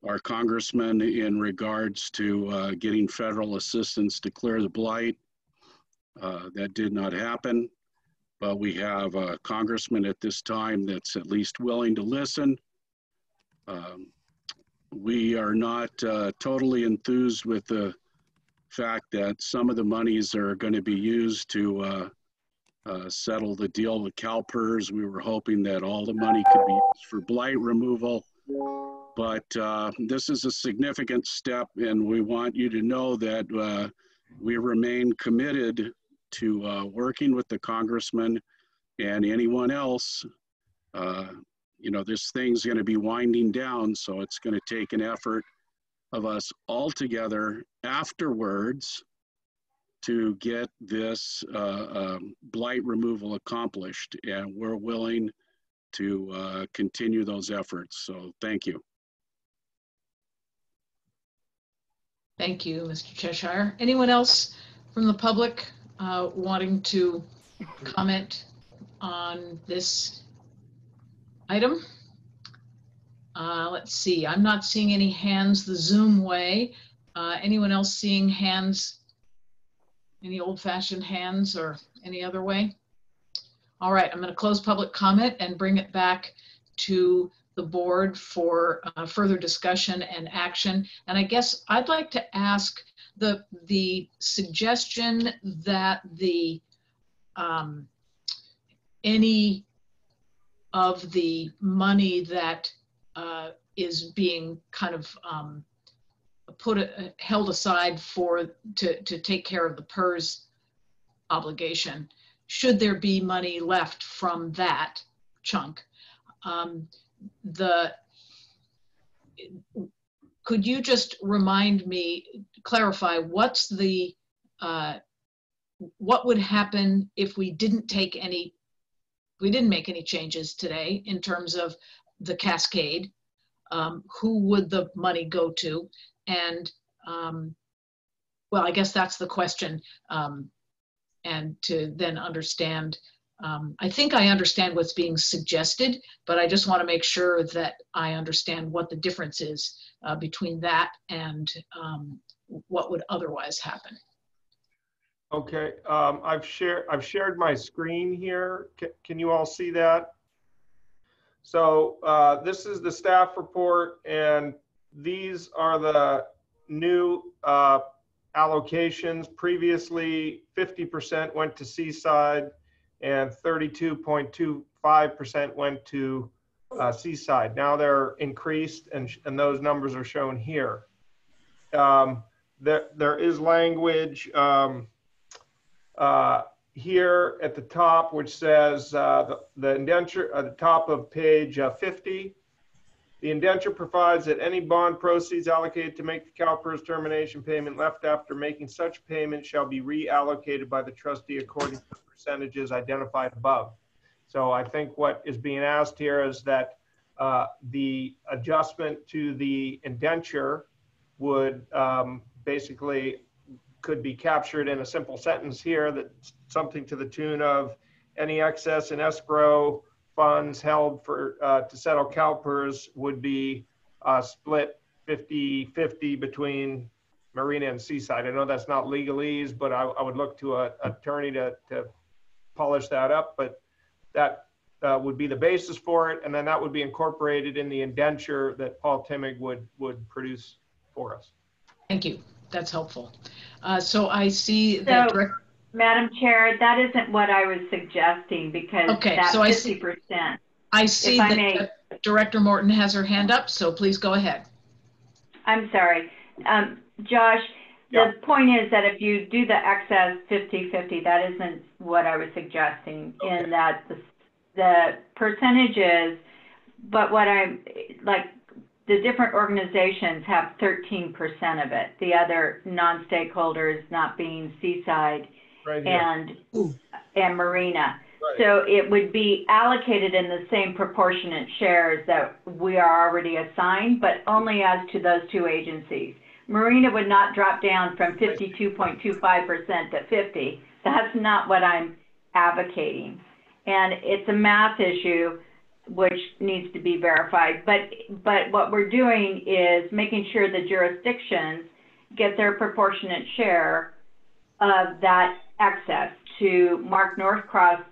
our congressman in regards to getting federal assistance to clear the blight. That did not happen, but we have a congressman at this time that's at least willing to listen. We are not totally enthused with the fact that some of the monies are going to be used to settle the deal with CalPERS. We were hoping that all the money could be used for blight removal. But this is a significant step, and we want you to know that we remain committed to working with the congressman and anyone else. You know, this thing's going to be winding down, so it's going to take an effort of us all together afterwards to get this blight removal accomplished, and we're willing to continue those efforts. So thank you. Thank you, Mr. Cheshire. Anyone else from the public wanting to comment on this item? Let's see, I'm not seeing any hands the Zoom way. Anyone else seeing hands, any old-fashioned hands or any other way? All right, I'm going to close public comment and bring it back to the board for further discussion and action. And I guess I'd like to ask the suggestion that the any of the money that is being kind of held aside to take care of the PERS obligation, should there be money left from that chunk, could you just remind me, clarify what's the what would happen if we didn't make any changes today in terms of the cascade? Who would the money go to? And well, I guess that's the question. And to then understand, I think I understand what's being suggested, but I just want to make sure that I understand what the difference is between that and what would otherwise happen. Okay, I've shared my screen here. Can you all see that? So this is the staff report, and these are the new allocations. Previously, 50% went to Seaside and 32.25% went to Seaside. Now they're increased, and those numbers are shown here. There is language here at the top, which says the indenture at the top of page 50. The indenture provides that any bond proceeds allocated to make the CalPERS termination payment left after making such payment shall be reallocated by the trustee according to the percentages identified above. So I think what is being asked here is that the adjustment to the indenture would basically could be captured in a simple sentence here, that something to the tune of any excess in escrow funds held for to settle CalPERS would be split 50-50 between Marina and Seaside. I know that's not legalese, but I would look to an attorney to polish that up, but that would be the basis for it, and then that would be incorporated in the indenture that Paul Timig would produce for us. Thank you. That's helpful. So I see that. Madam Chair, that isn't what I was suggesting, because that 50%. I see that Director Morton has her hand up, so please go ahead. I'm sorry. Josh, the point is that if you do the excess 50-50, that isn't what I was suggesting, in that the percentages, but what I'm like, the different organizations have 13% of it, the other non-stakeholders not being Seaside and Marina. Right. So it would be allocated in the same proportionate shares that we are already assigned, but only as to those two agencies. Marina would not drop down from 52.25% to 50. That's not what I'm advocating. And it's a math issue. which needs to be verified. But what we're doing is making sure the jurisdictions get their proportionate share of that excess. To Mark Northcross'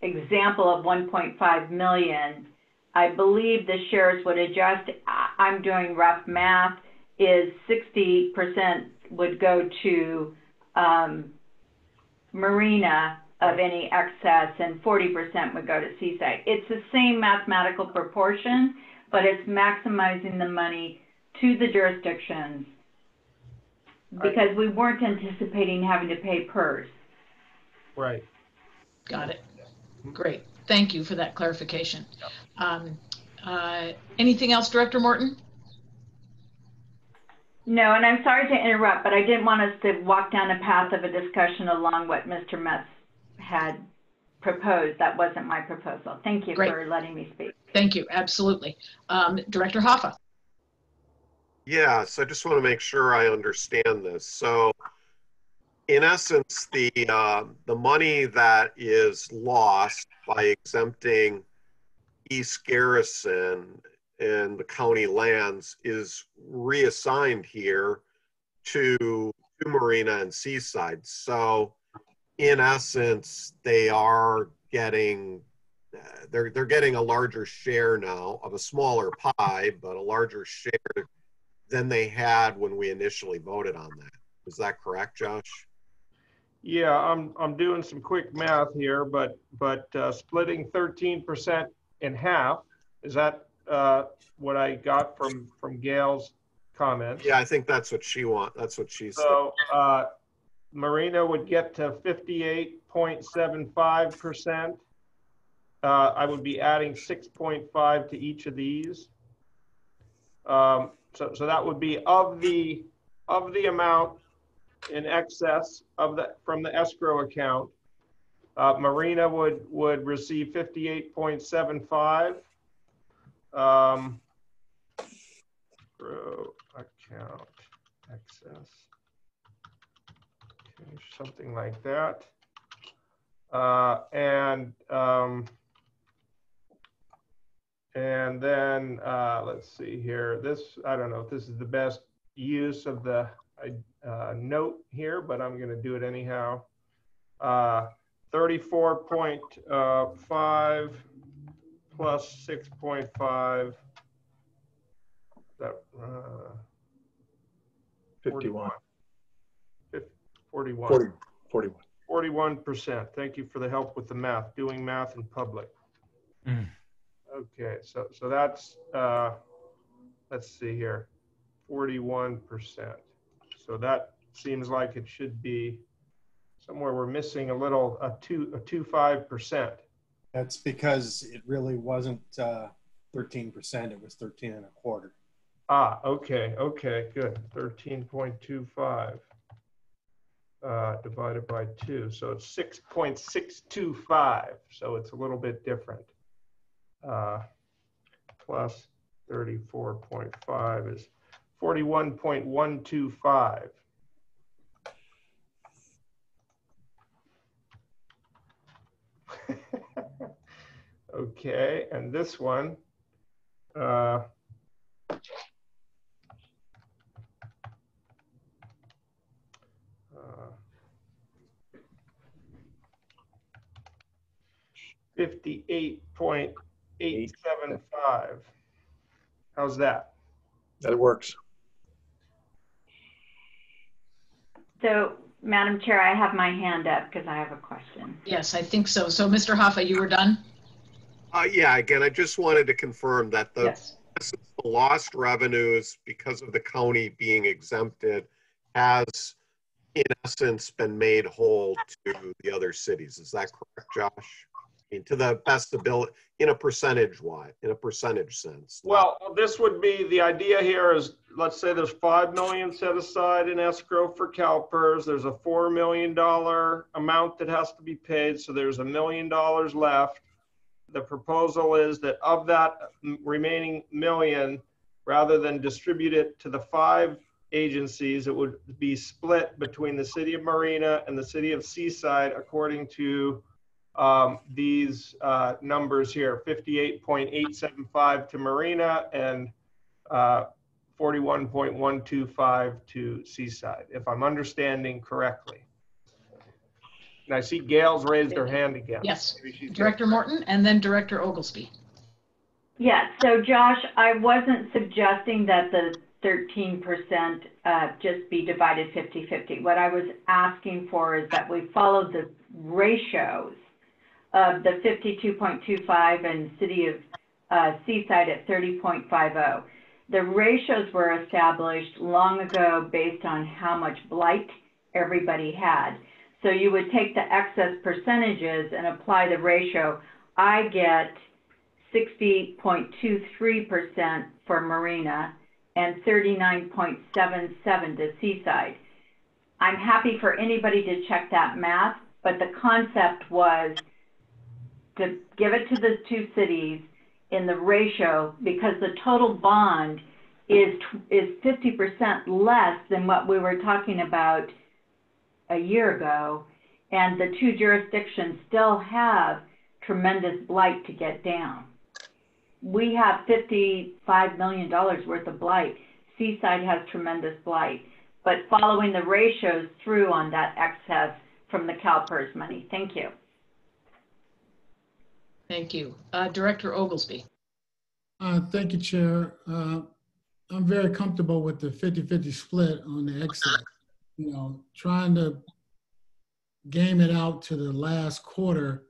example of 1.5 million, I believe the shares would adjust. I'm doing rough math, is 60% would go to Marina of any excess, and 40% would go to Seaside. It's the same mathematical proportion, but it's maximizing the money to the jurisdictions because we weren't anticipating having to pay PERS. Right. Got it. Great. Thank you for that clarification. Anything else, Director Morton? No, and I'm sorry to interrupt, but I didn't want us to walk down a path of a discussion along what Mr. Metz had proposed. That wasn't my proposal. Thank you for letting me speak. Thank you. Absolutely. Director Hoffa. Yes, I just want to make sure I understand this. So, in essence, the money that is lost by exempting East Garrison and the county lands is reassigned here to Marina and Seaside. So, in essence, they are getting they're getting a larger share now of a smaller pie, but a larger share than they had when we initially voted on that. Is that correct, Josh? Yeah, I'm doing some quick math here, but splitting 13% in half, is that what I got from Gail's comments? Yeah, I think that's what she wants. That's what she said. So Marina would get to 58.75%. I would be adding 6.5 to each of these. So that would be of the amount in excess of from the escrow account. Marina would receive 58.75. Escrow account excess. Okay, something like that. And then let's see here. This, I don't know if this is the best use of the note here, but I'm going to do it anyhow. 34.5 plus 6.5. That 51. 41. 41. 41%. Thank you for the help with the math. Doing math in public. Okay, so that's let's see here, 41%. So that seems like it should be somewhere we're missing a little, a 25%. That's because it really wasn't 13%, it was 13.25. Ah, okay, good. 13.25 divided by 2. So it's 6.625. So it's a little bit different. Plus 34.5 is 41.125. Okay, and this one, 58.875. How's that? That works. So, Madam Chair, I have my hand up because I have a question. Yes, I think so. So, Mr. Hoffa, you were done? Yeah, again, I just wanted to confirm that the lost revenues because of the county being exempted has, in essence, been made whole to the other cities. Is that correct, Josh? I mean, to the best ability, in a percentage sense. Well, this would be, the idea here is, let's say there's $5 million set aside in escrow for CalPERS. There's a $4 million amount that has to be paid. So there's $1 million left. The proposal is that of that remaining million, rather than distribute it to the 5 agencies, it would be split between the city of Marina and the city of Seaside according to these numbers here, 58.875 to Marina and 41.125 to Seaside, if I'm understanding correctly. And I see Gail's raised her hand again. Yes, Director Morton and then Director Oglesby. Yeah, so Josh, I wasn't suggesting that the 13% just be divided 50-50. What I was asking for is that we follow the ratios of the 52.25 and City of Seaside at 30.50. The ratios were established long ago based on how much blight everybody had. So you would take the excess percentages and apply the ratio. I get 60.23% for Marina and 39.77 to Seaside. I'm happy for anybody to check that math, but the concept was to give it to the two cities in the ratio because the total bond is 50% less than what we were talking about a year ago, and the two jurisdictions still have tremendous blight to get down. We have $55 million worth of blight. Seaside has tremendous blight, but following the ratios through on that excess from the CalPERS money. Thank you. Thank you. Director Oglesby. Thank you, Chair. I'm very comfortable with the 50-50 split on the excess. You know, trying to game it out to the last quarter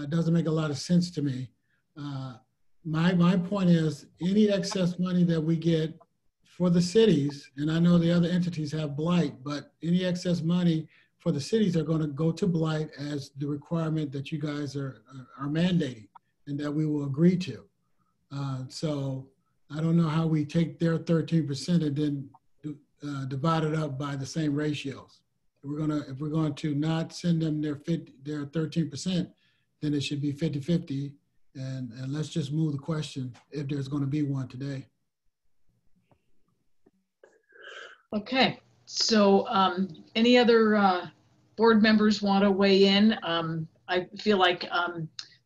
doesn't make a lot of sense to me. My point is any excess money that we get for the cities, and I know the other entities have blight, but any excess money for the cities are going to go to blight as the requirement that you guys are mandating and that we will agree to. So I don't know how we take their 13% and then divide it up by the same ratios. If we're going to not send them their 13%, then it should be 50-50. And let's just move the question if there's going to be one today. Okay, so any other board members want to weigh in? I feel like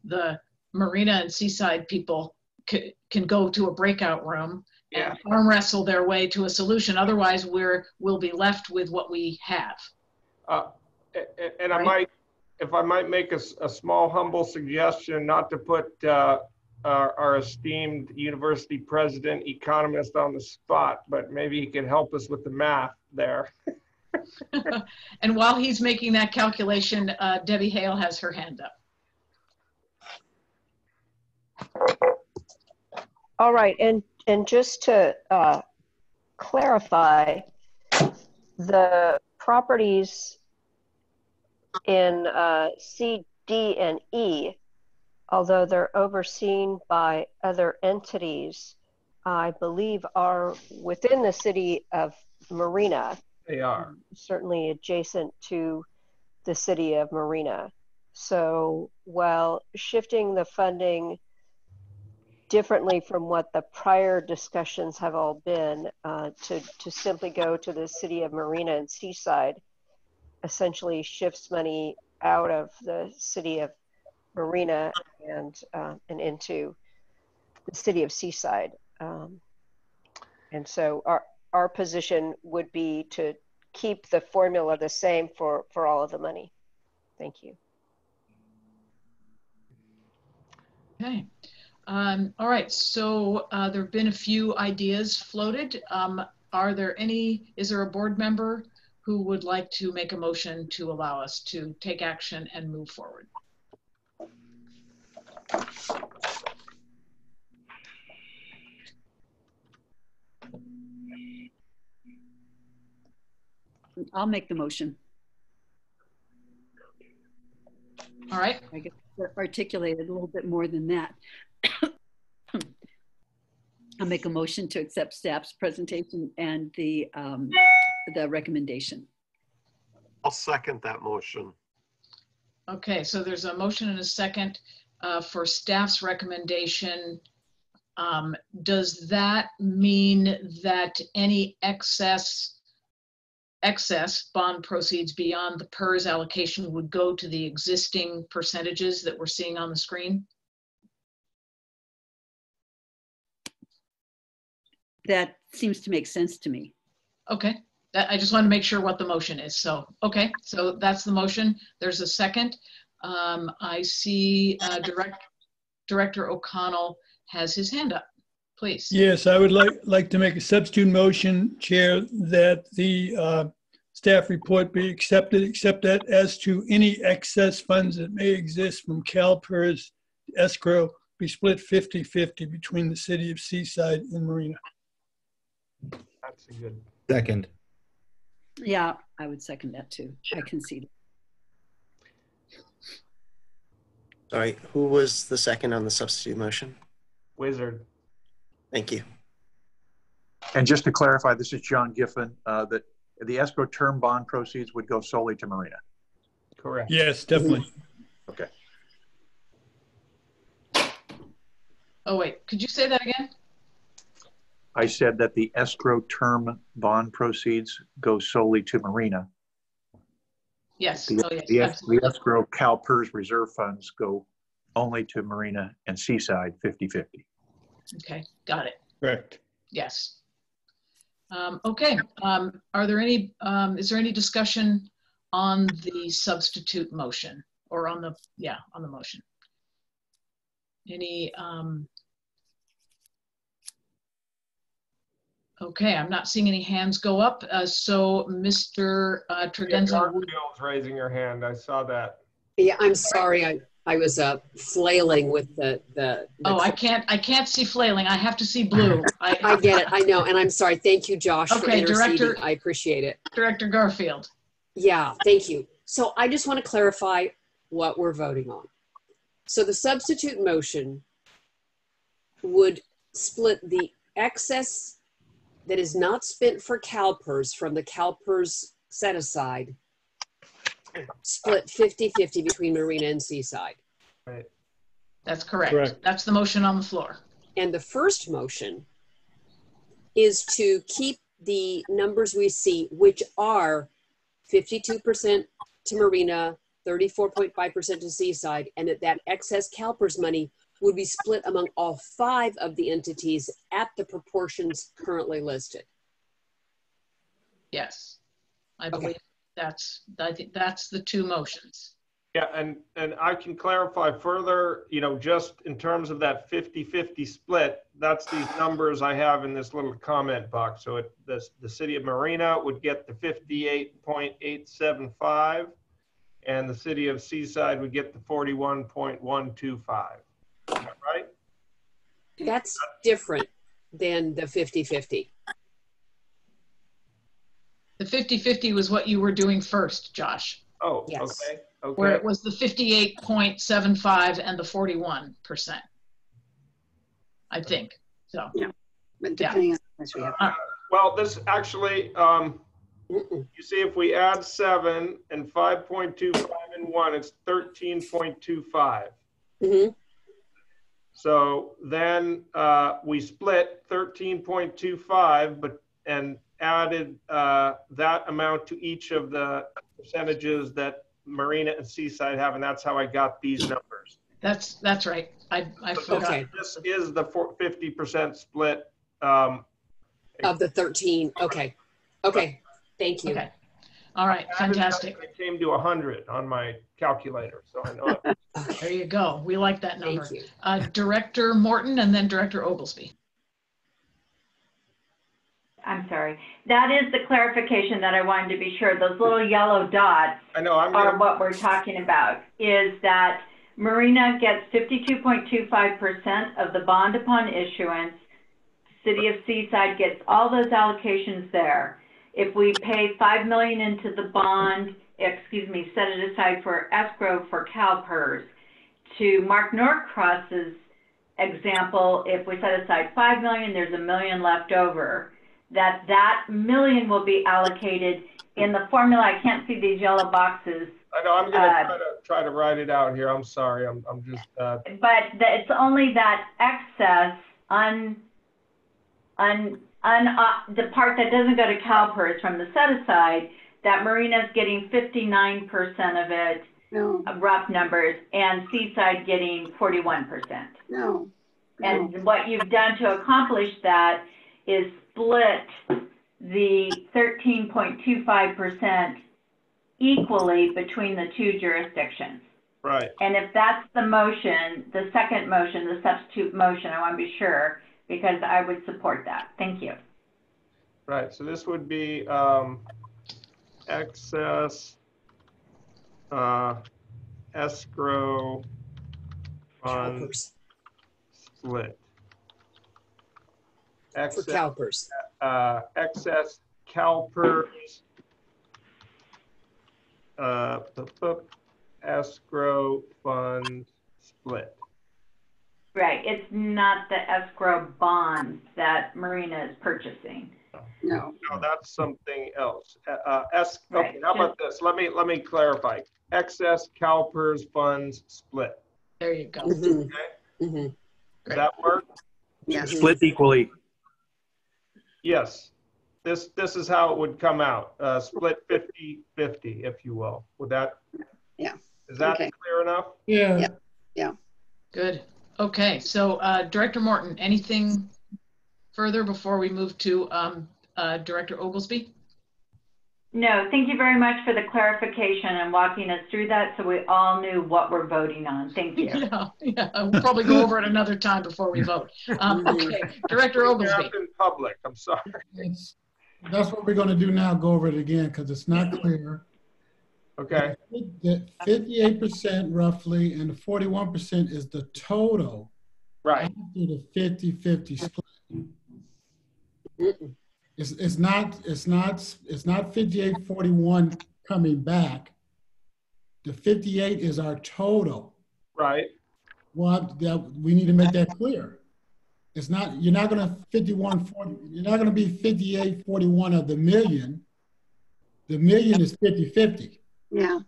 the Marina and Seaside people can go to a breakout room and arm wrestle their way to a solution. Otherwise, we'll be left with what we have. And right? If I might make a small humble suggestion, not to put our esteemed university president economist on the spot, but maybe he could help us with the math there. And while he's making that calculation, Debbie Hale has her hand up. All right, and just to clarify, the properties in C, D, and E, although they're overseen by other entities, I believe are within the city of Marina. They are. Certainly adjacent to the city of Marina. So while shifting the funding differently from what the prior discussions have all been, to simply go to the city of Marina and Seaside essentially shifts money out of the city of Marina and into the city of Seaside. And so our position would be to keep the formula the same for all of the money. Thank you. Okay. All right, so there have been a few ideas floated. Is there a board member who would like to make a motion to allow us to take action and move forward? I'll make the motion. All right. I guess articulated a little bit more than that. I'll make a motion to accept staff's presentation and the recommendation. I'll second that motion. Okay, so there's a motion and a second for staff's recommendation. Does that mean that any excess excess bond proceeds beyond the PERS allocation would go to the existing percentages that we're seeing on the screen? That seems to make sense to me. Okay, I just want to make sure what the motion is. So, okay, so that's the motion. There's a second. I see Director O'Connell has his hand up. Please. Yes, I would like to make a substitute motion, Chair, that the staff report be accepted, except that as to any excess funds that may exist from CalPERS escrow be split 50-50 between the city of Seaside and Marina. That's a good. Second. Yeah, I would second that too. I concede. Sorry, who was the second on the substitute motion? Wizard. Thank you. And just to clarify, this is John Giffen, that the escrow term bond proceeds would go solely to Marina. Correct. Yes, definitely. Okay. Oh, wait, could you say that again? I said that the escrow term bond proceeds go solely to Marina. Yes. The escrow CalPERS reserve funds go only to Marina and Seaside 50-50. Okay, got it. Correct. Yes. Okay, are there any, is there any discussion on the substitute motion or on the, on the motion? Any, okay, I'm not seeing any hands go up. So Mr. Tregenza. Garfield's raising your hand, I saw that. Yeah, I'm sorry, I was flailing with the Oh, I can't see flailing. I have to see blue. I get it. I know, and I'm sorry. Thank you, Josh, for okay, interceding. Director. I appreciate it. Director Garfield. Yeah, thank you. So I just want to clarify what we're voting on. So the substitute motion would split the excess that is not spent for CalPERS from the CalPERS set aside, split 50-50 between Marina and Seaside. Right. That's correct. That's the motion on the floor. And the first motion is to keep the numbers we see, which are 52% to Marina, 34.5% to Seaside, and that excess CalPERS money would be split among all 5 of the entities at the proportions currently listed. Yes, I believe I think that's the 2 motions. Yeah, and I can clarify further, you know, just in terms of that 50-50 split, that's these numbers I have in this little comment box. So the city of Marina would get the 58.875 and the city of Seaside would get the 41.125. Right? That's different than the 50-50. The 50-50 was what you were doing first, Josh. Oh, yes. Okay. Where it was the 58.75 and the 41%. I think so. Yeah, but depending on how much we have. Well, this actually, you see, if we add 7 and 5.25 and 1, it's 13.25. Mm-hmm. So then we split 13.25, and added that amount to each of the percentages that Marina and Seaside have, and that's how I got these numbers. That's right. I forgot. Okay. This is the 50% split of the 13. Okay. Okay. Thank you. Okay. All right. Fantastic. I came to 100 on my calculator, so I know it. There you go. We like that number. Thank you. Director Morton and then Director Oglesby. I'm sorry. That is the clarification that I wanted to be sure. Those little yellow dots are what we're talking about, is that Marina gets 52.25% of the bond upon issuance. City of Seaside gets all those allocations there. If we pay $5 million into the bond, set it aside for escrow for CalPERS. To Mark Norcross's example, if we set aside $5 million, there's $1 million left over. That $1 million will be allocated in the formula. I can't see these yellow boxes. I know. I'm going to try to write it out here. I'm sorry. I'm just. But it's only that excess the part that doesn't go to CalPERS from the set aside, that Marina's getting 59% of it, rough numbers, and Seaside getting 41%. No. And what you've done to accomplish that is split the 13.25% equally between the two jurisdictions. Right. And if that's the motion, the second motion, the substitute motion, I want to be sure, because I would support that. Thank you. Right. So this would be excess escrow fund split. For CalPERS. Excess CalPERS escrow fund split. Right. It's not the escrow bonds that Marina is purchasing. No. No, that's something else. Right. Okay, how about this? Let me clarify. Excess CalPERS funds split. There you go. Okay. Does that work? Yeah. Split equally. Yes. This is how it would come out. Split 50-50, if you will. Would that? Yeah. Is that clear enough? Yeah. Yeah. Good. Okay, so Director Morton, anything further before we move to Director Oglesby? No, thank you very much for the clarification and walking us through that so we all knew what we're voting on. Thank you. Yeah, we'll probably go over it another time before we vote. Okay, Director Oglesby. In public, I'm sorry. That's what we're going to do now, go over it again because it's not clear. Okay. The 58% roughly and the 41% is the total. Right. After the 50-50 split. It's not 58-41 coming back. The 58 is our total. Right. Well, we need to make that clear. It's not, you're not going to 51-40, you're not going to be 58-41 of the million. The million is 50-50. Yeah.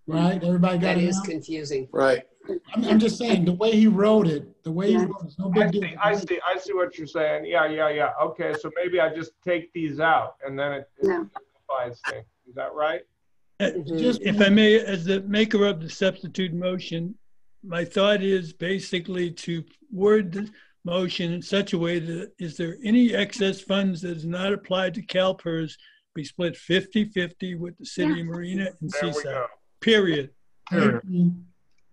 Right? Everybody got it? That is now? confusing. Right. I'm just saying, the way he wrote it, it's no big deal. I see what you're saying. Yeah. Okay, so maybe I just take these out and then it simplifies things. Is that right? If I may, as the maker of the substitute motion, my thought is basically to word the motion in such a way that is there any excess funds that is not applied to CalPERS be split 50-50 with the city of Marina and There we Seaside. go. Period.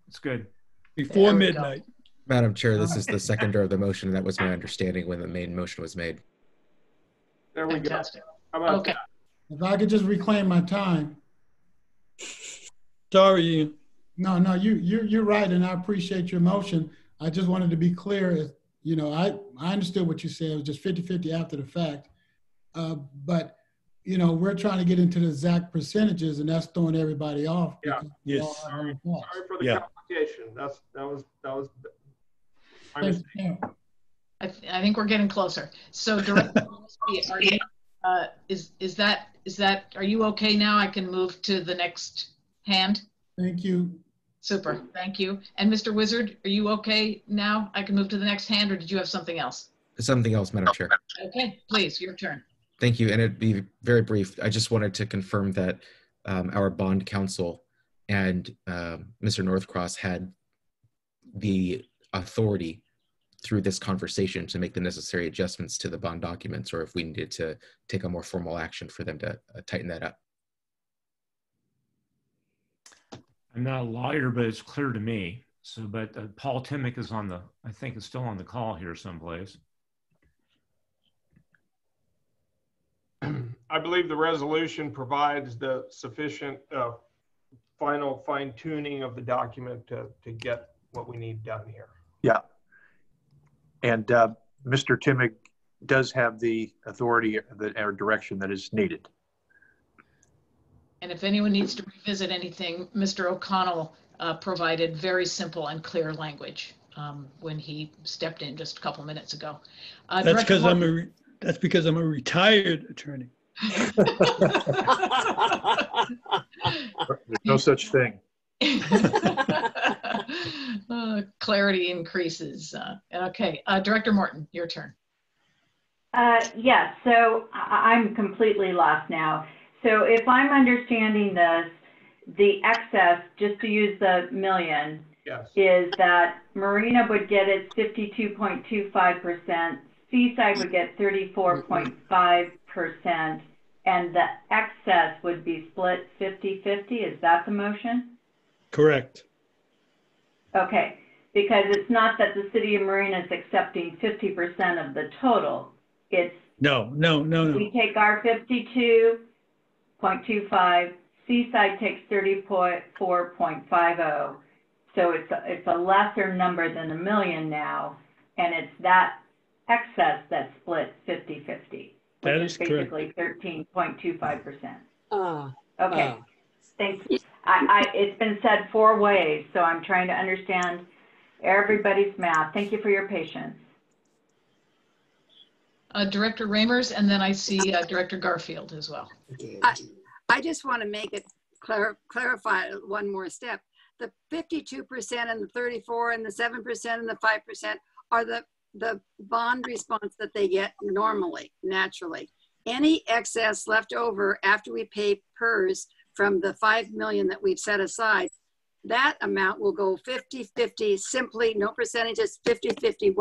It's good. Before midnight. Madam Chair, this is the seconder of the motion. That was my understanding when the main motion was made. There we Fantastic. go. How about Okay. If I could just reclaim my time. Sorry. No, you're right, and I appreciate your motion. I just wanted to be clear. You know, I understood what you said. It was just 50-50 after the fact. But you know, we're trying to get into the exact percentages, and that's throwing everybody off. Yeah. Yes. Sorry for the complication. That was my mistake. I think we're getting closer. So, Director Oglesby, are you, are you okay now? I can move to the next hand. Thank you. Super. Thank you. And Mr. Wizard, are you okay now? I can move to the next hand, or did you have something else? Something else, Madam Chair. Okay, please, your turn. Thank you, and it'd be very brief. I just wanted to confirm that our bond counsel and Mr. Northcross had the authority through this conversation to make the necessary adjustments to the bond documents, or if we needed to take a more formal action for them to tighten that up. I'm not a lawyer, but it's clear to me. So, but Paul Timmick is I think is still on the call here someplace. I believe the resolution provides the sufficient final fine tuning of the document to get what we need done here. Yeah. And Mr. Timmick does have the authority or direction that is needed. And if anyone needs to revisit anything, Mr. O'Connell provided very simple and clear language when he stepped in just a couple minutes ago. That's because I'm a retired attorney. There's no such thing. Clarity increases. Okay, Director Morton, your turn. Yes, so I'm completely lost now. So if I'm understanding this, the excess, just to use the million, Yes. is that Marina would get its 52.25%, Seaside would get 34.5%, and the excess would be split 50-50. Is that the motion? Correct. Okay, because it's not that the city of Marina is accepting 50% of the total. It's No. we take our 52.25, Seaside takes 34.50. So it's a lesser number than $1 million now, and it's that excess that's split 50-50. That is is basically 13.25%. Okay, Oh. thanks. It's been said 4 ways, so I'm trying to understand everybody's math. Thank you for your patience. Director Ramers, and then I see Director Garfield as well. I just want to make it clarify one more step. The 52% and the 34 and the 7% and the 5% are the bond response that they get normally, naturally. Any excess left over after we pay PERS from the 5 million that we've set aside, that amount will go 50-50, simply no percentages, 50-50,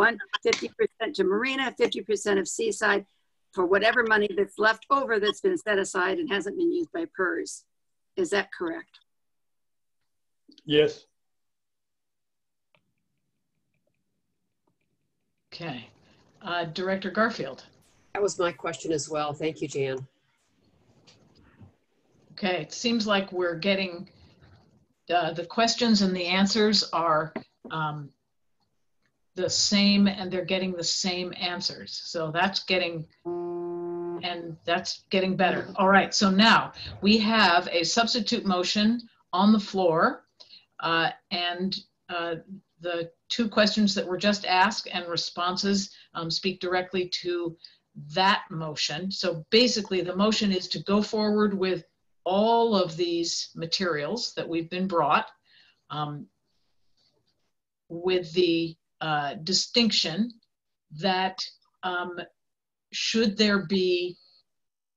50% to Marina, 50% of Seaside, for whatever money that's left over that's been set aside and hasn't been used by PERS. Is that correct? Yes. Okay. Director Garfield. That was my question as well. Thank you, Jan. Okay, it seems like we're getting the questions and the answers are the same, and they're getting the same answers. So that's getting better. All right, so now we have a substitute motion on the floor, and the 2 questions that were just asked and responses speak directly to that motion. So basically the motion is to go forward with all of these materials that we've been brought, with the distinction that should there be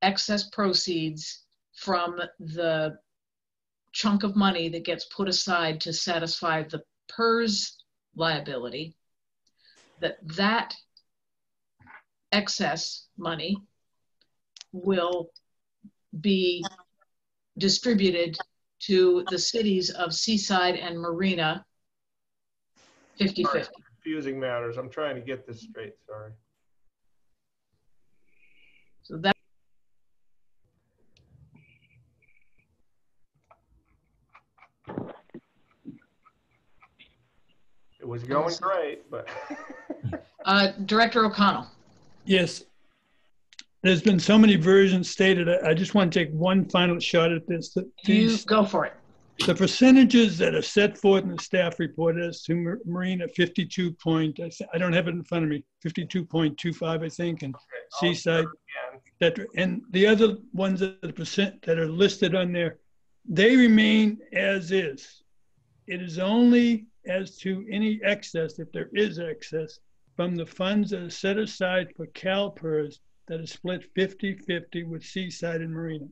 excess proceeds from the chunk of money that gets put aside to satisfy the PERS liability, that excess money will be distributed to the cities of Seaside and Marina 50-50. Confusing matters. I'm trying to get this straight, sorry. So that it was going great, but Director O'Connell. Yes. There's been so many versions stated. I just want to take one final shot at this. Go for it. The percentages that are set forth in the staff report as to Marina 52 point, I don't have it in front of me, 52.25, I think, and Seaside, etc. And the other ones that are listed on there, they remain as is. It is only as to any excess, if there is excess, from the funds that are set aside for CalPERS that is split 50-50 with Seaside and Marina.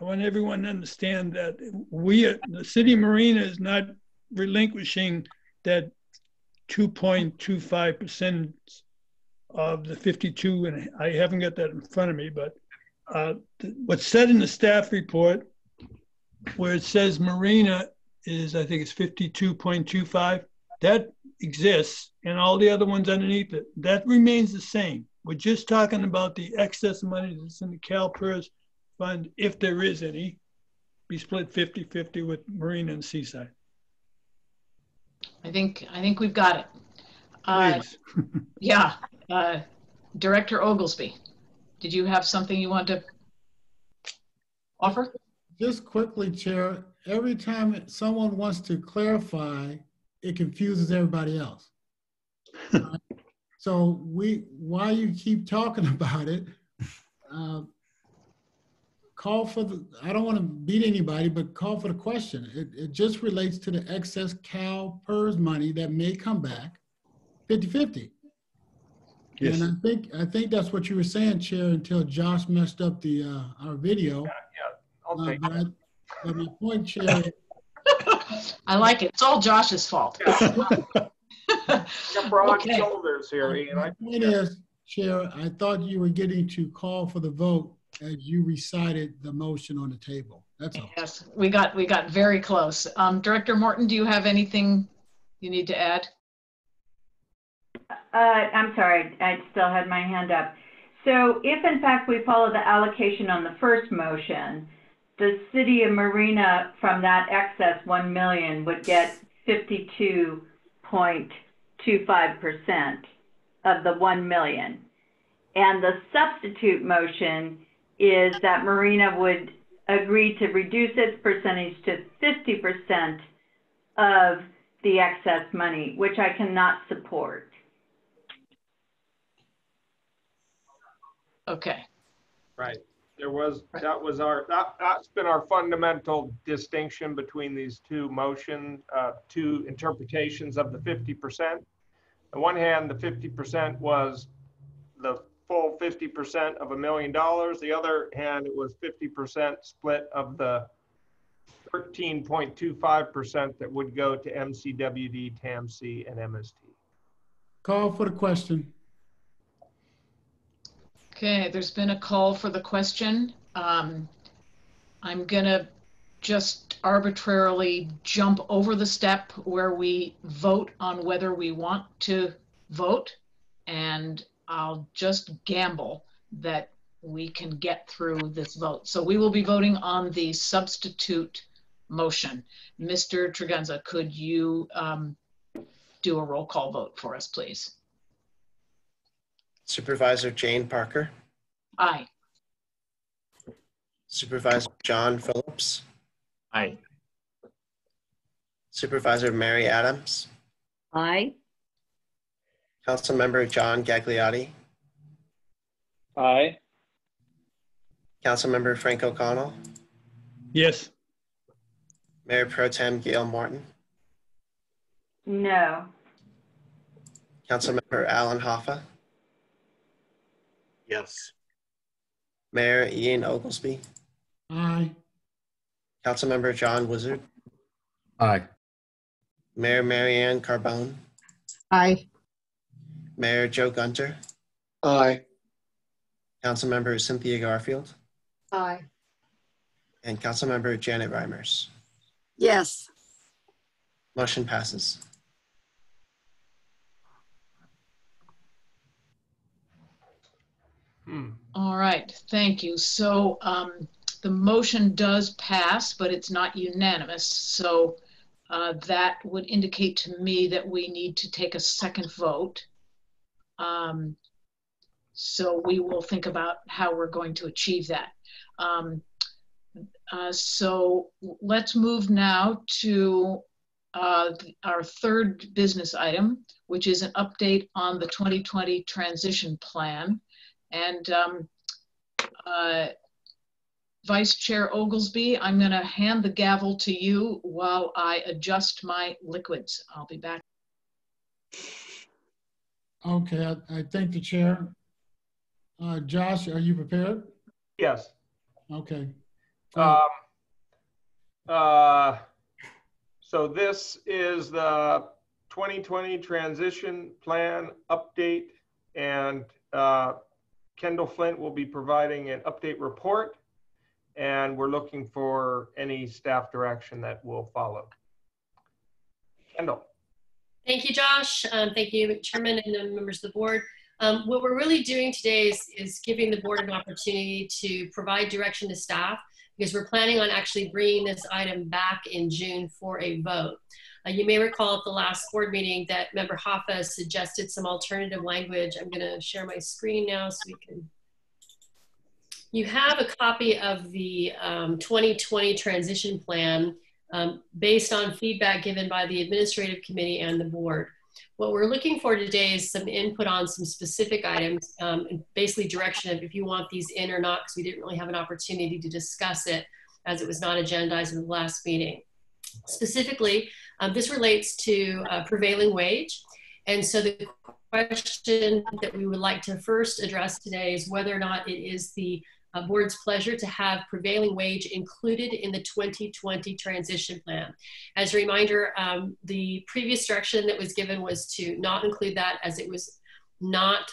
I want everyone to understand that the city of Marina is not relinquishing that 2.25% of the 52, and I haven't got that in front of me, but what's said in the staff report, where it says Marina is, I think it's 52.25, that exists, and all the other ones underneath it, that remains the same. We're just talking about the excess money that's in the CalPERS fund, if there is any, be split 50-50 with Marina and Seaside. I think we've got it. Please. Yeah. Director Oglesby, did you have something you want to offer? Just quickly, Chair, every time someone wants to clarify, it confuses everybody else. So while you keep talking about it, call for I don't want to beat anybody, but call for the question. It just relates to the excess CalPERS money that may come back 50-50. And I think that's what you were saying, Chair, until Josh messed up the our video. I'll take it. But my point, Chair. I like it. It's all Josh's fault. Got broad Okay. shoulders here, Ian. My point is, Chair, I thought you were getting to call for the vote as you recited the motion on the table. That's all. Yes, we got very close. Director Morton, do you have anything you need to add? I'm sorry, I still had my hand up. So if in fact we follow the allocation on the first motion, the city of Marina from that excess 1 million would get 52.25% of the 1 million. And the substitute motion is that Marina would agree to reduce its percentage to 50% of the excess money, which I cannot support. Okay. Right. That's been our fundamental distinction between these two motions, two interpretations of the 50%. On the one hand, the 50% was the full 50% of $1 million. The other hand, it was 50% split of the 13.25% that would go to MCWD, TAMC, and MST. Call for the question. Okay, there's been a call for the question. I'm gonna just arbitrarily jump over the step where we vote on whether we want to vote, and I'll just gamble that we can get through this vote. So we will be voting on the substitute motion. Mr. Tregenza, could you do a roll call vote for us, please? Supervisor Jane Parker. Aye. Supervisor John Phillips. Aye. Supervisor Mary Adams. Aye. Councilmember John Gagliotti. Aye. Councilmember Frank O'Connell. Yes. Mayor Pro Tem Gail Morton. No. Councilmember Alan Hoffa. Yes. Mayor Ian Oglesby. Aye. Councilmember John Wizard. Aye. Mayor Marianne Carbone. Aye. Mayor Joe Gunter. Aye. Councilmember Cynthia Garfield. Aye. And Councilmember Janet Reimers. Yes. Motion passes. All right, thank you. So the motion does pass, but it's not unanimous. So that would indicate to me that we need to take a second vote. So we will think about how we're going to achieve that. So let's move now to our third business item, which is an update on the 2020 transition plan. And Vice Chair Oglesby, I'm going to hand the gavel to you while I adjust my liquids. I'll be back. Okay, I thank the chair. Josh, are you prepared? Yes. Okay. So this is the 2020 transition plan update, and Kendall Flint will be providing an update report, and we're looking for any staff direction that will follow. Kendall. Thank you, Josh. Thank you, Chairman and members of the board. What we're really doing today is giving the board an opportunity to provide direction to staff, because we're planning on actually bringing this item back in June for a vote. You may recall at the last board meeting that Member Hoffa suggested some alternative language. I'm going to share my screen now so we can. You have a copy of the 2020 transition plan based on feedback given by the administrative committee and the board. What we're looking for today is some input on some specific items, and basically direction of if you want these in or not, because we didn't really have an opportunity to discuss it as it was not agendized in the last meeting. Specifically, this relates to prevailing wage. And so the question that we would like to first address today is whether or not it is the board's pleasure to have prevailing wage included in the 2020 transition plan. As a reminder, the previous direction that was given was to not include that, as it was not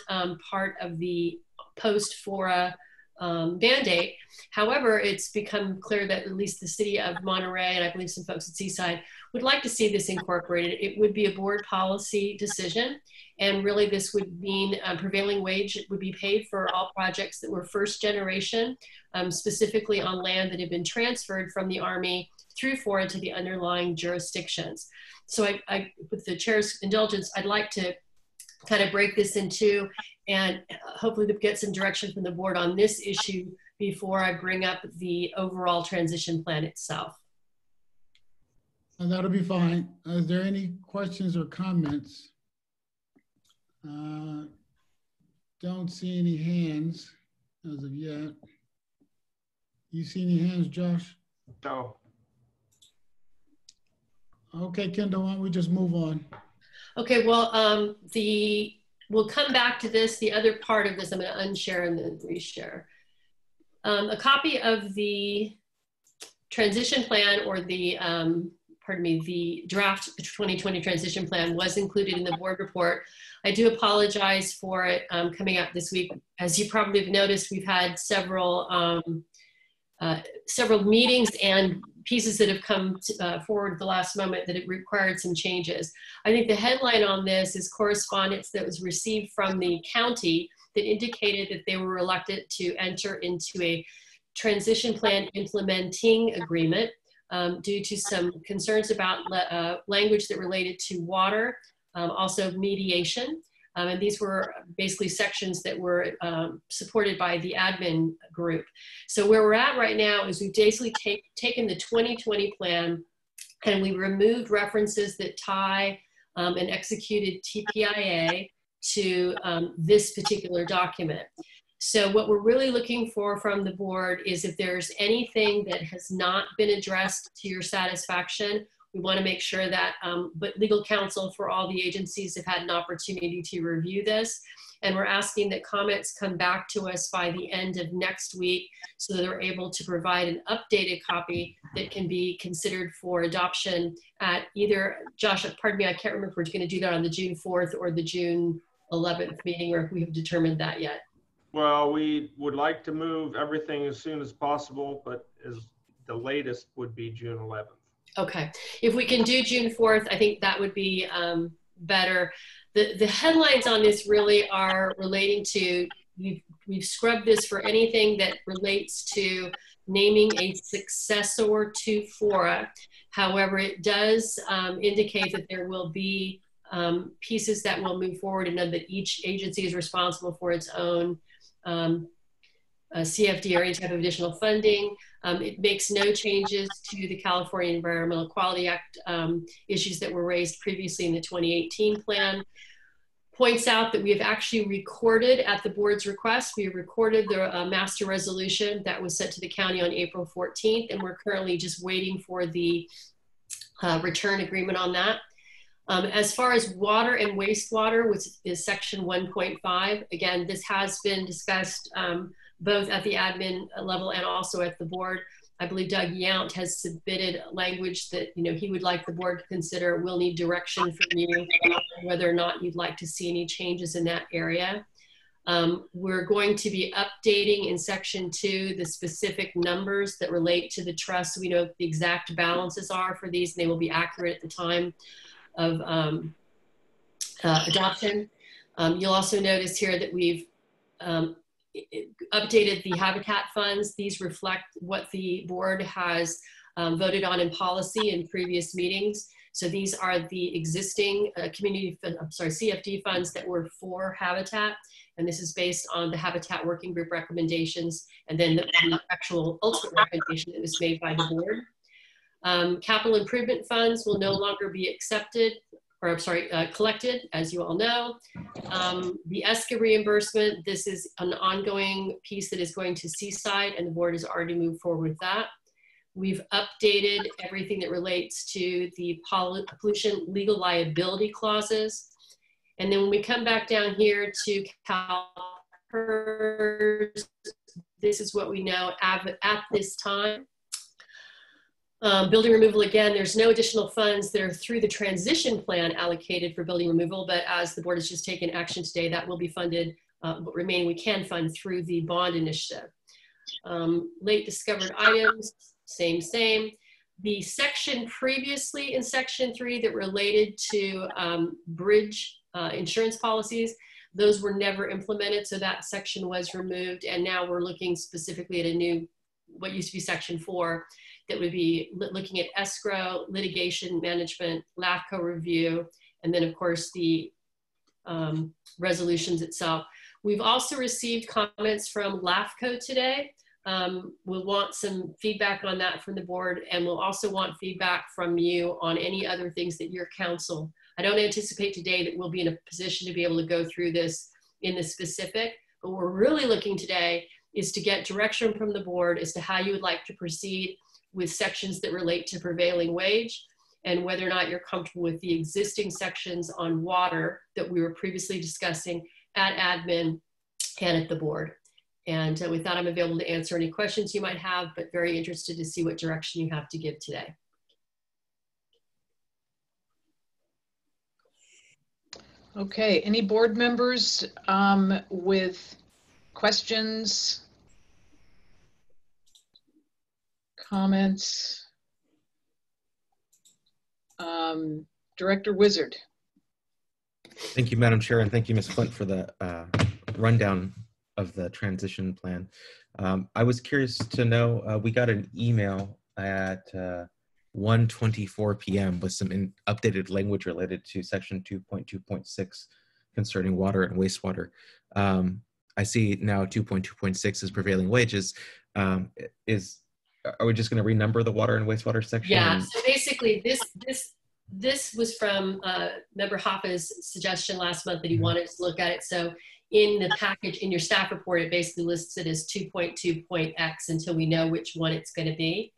part of the post-FORA mandate. However, it's become clear that at least the city of Monterey, and I believe some folks at Seaside, would like to see this incorporated. It would be a board policy decision. And really this would mean prevailing wage would be paid for all projects that were first generation, specifically on land that had been transferred from the Army through FORA to the underlying jurisdictions. So with the chair's indulgence, I'd like to kind of break this in two and hopefully to get some direction from the board on this issue before I bring up the overall transition plan itself. And that'll be fine. Is there any questions or comments? Don't see any hands as of yet. You see any hands, Josh? No. Okay, Kendall, why don't we just move on? Okay, well, we'll come back to this. The other part of this, I'm going to unshare and then reshare. A copy of the transition plan, or the, pardon me, the draft 2020 transition plan was included in the board report. I do apologize for it coming out this week. As you probably have noticed, we've had several meetings and pieces that have come forward at the last moment that it required some changes. I think the headline on this is correspondence that was received from the county that indicated that they were reluctant to enter into a transition plan implementing agreement due to some concerns about language that related to water, also mediation. And these were basically sections that were supported by the admin group. So where we're at right now is we've basically taken the 2020 plan and we removed references that tie an executed TPIA to this particular document. So what we're really looking for from the board is if there's anything that has not been addressed to your satisfaction, we want to make sure that, but legal counsel for all the agencies have had an opportunity to review this. And we're asking that comments come back to us by the end of next week so that they're able to provide an updated copy that can be considered for adoption at either, Josh, pardon me, I can't remember if we're going to do that on the June 4th or the June 11th meeting, or if we have determined that yet. Well, we would like to move everything as soon as possible, but the latest would be June 11th. Okay, if we can do June 4th, I think that would be better. The headlines on this really are relating to, we've scrubbed this for anything that relates to naming a successor to FORA. However, it does indicate that there will be pieces that will move forward, and that each agency is responsible for its own CFD or any type of additional funding. It makes no changes to the California Environmental Quality Act issues that were raised previously in the 2018 plan. Points out that we have actually recorded, at the board's request, we have recorded the master resolution that was sent to the county on April 14th, and we're currently just waiting for the return agreement on that. As far as water and wastewater, which is section 1.5, again, this has been discussed both at the admin level and also at the board. I believe Doug Yount has submitted language that he would like the board to consider. We'll need direction from you whether or not you'd like to see any changes in that area. We're going to be updating in section 2 the specific numbers that relate to the trust, so we know what the exact balances are for these, and they will be accurate at the time of adoption. You'll also notice here that we've updated the habitat funds. These reflect what the board has voted on in policy in previous meetings. So these are the existing CFD funds that were for habitat. And this is based on the Habitat Working Group recommendations, and then the actual ultimate recommendation that was made by the board. Capital improvement funds will no longer be accepted, or I'm sorry, collected, as you all know. The ESCA reimbursement, this is an ongoing piece that is going to Seaside, and the board has already moved forward with that. We've updated everything that relates to the pollution legal liability clauses. And then when we come back down here to CalPERS, this is what we know at this time. Building removal, again, there's no additional funds that are through the transition plan allocated for building removal, but as the board has just taken action today, that will be funded, what remaining we can fund through the bond initiative. Late discovered items, same. The section previously in section 3 that related to bridge insurance policies, those were never implemented, so that section was removed, and now we're looking specifically at a new, what used to be section 4, that would be looking at escrow, litigation management, LAFCO review, and then of course the resolutions itself. We've also received comments from LAFCO today. We'll want some feedback on that from the board, and we'll also want feedback from you on any other things that your council. I don't anticipate today that we'll be in a position to be able to go through this in the specific, but what we're really looking today is to get direction from the board as to how you would like to proceed with sections that relate to prevailing wage, and whether or not you're comfortable with the existing sections on water that we were previously discussing at admin and at the board. And with that, I'm available to answer any questions you might have, but very interested to see what direction you have to give today. Okay, any board members with questions, comments? Director Wizard. Thank you, Madam Chair, and thank you, Ms. Flint, for the rundown of the transition plan. I was curious to know, we got an email at 1:24 p.m. with some updated language related to section 2.2.6 concerning water and wastewater. I see now 2.2.6 is prevailing wages. Are we just going to renumber the water and wastewater section? Yeah, so basically this was from Member Hoffa's suggestion last month that he wanted us to look at it. So in the package, in your staff report, it basically lists it as 2.2.x until we know which one it's going to be.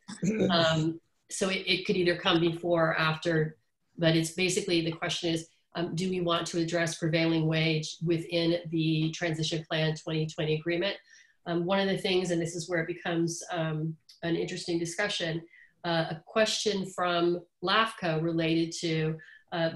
So it could either come before or after, but it's basically, the question is, do we want to address prevailing wage within the Transition Plan 2020 agreement? One of the things, and this is where it becomes an interesting discussion, a question from LAFCO related to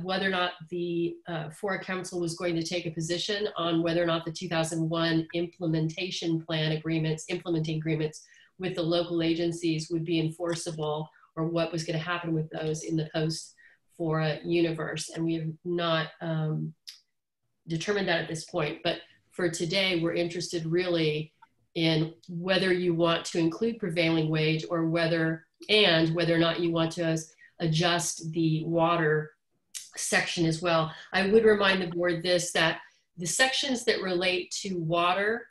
whether or not the FORA Council was going to take a position on whether or not the 2001 implementation plan agreements, implementing agreements with the local agencies would be enforceable, or what was going to happen with those in the post-FORA universe. And we have not determined that at this point. But for today, we're interested really in whether you want to include prevailing wage, or whether or not you want to adjust the water section as well. I would remind the board that the sections that relate to water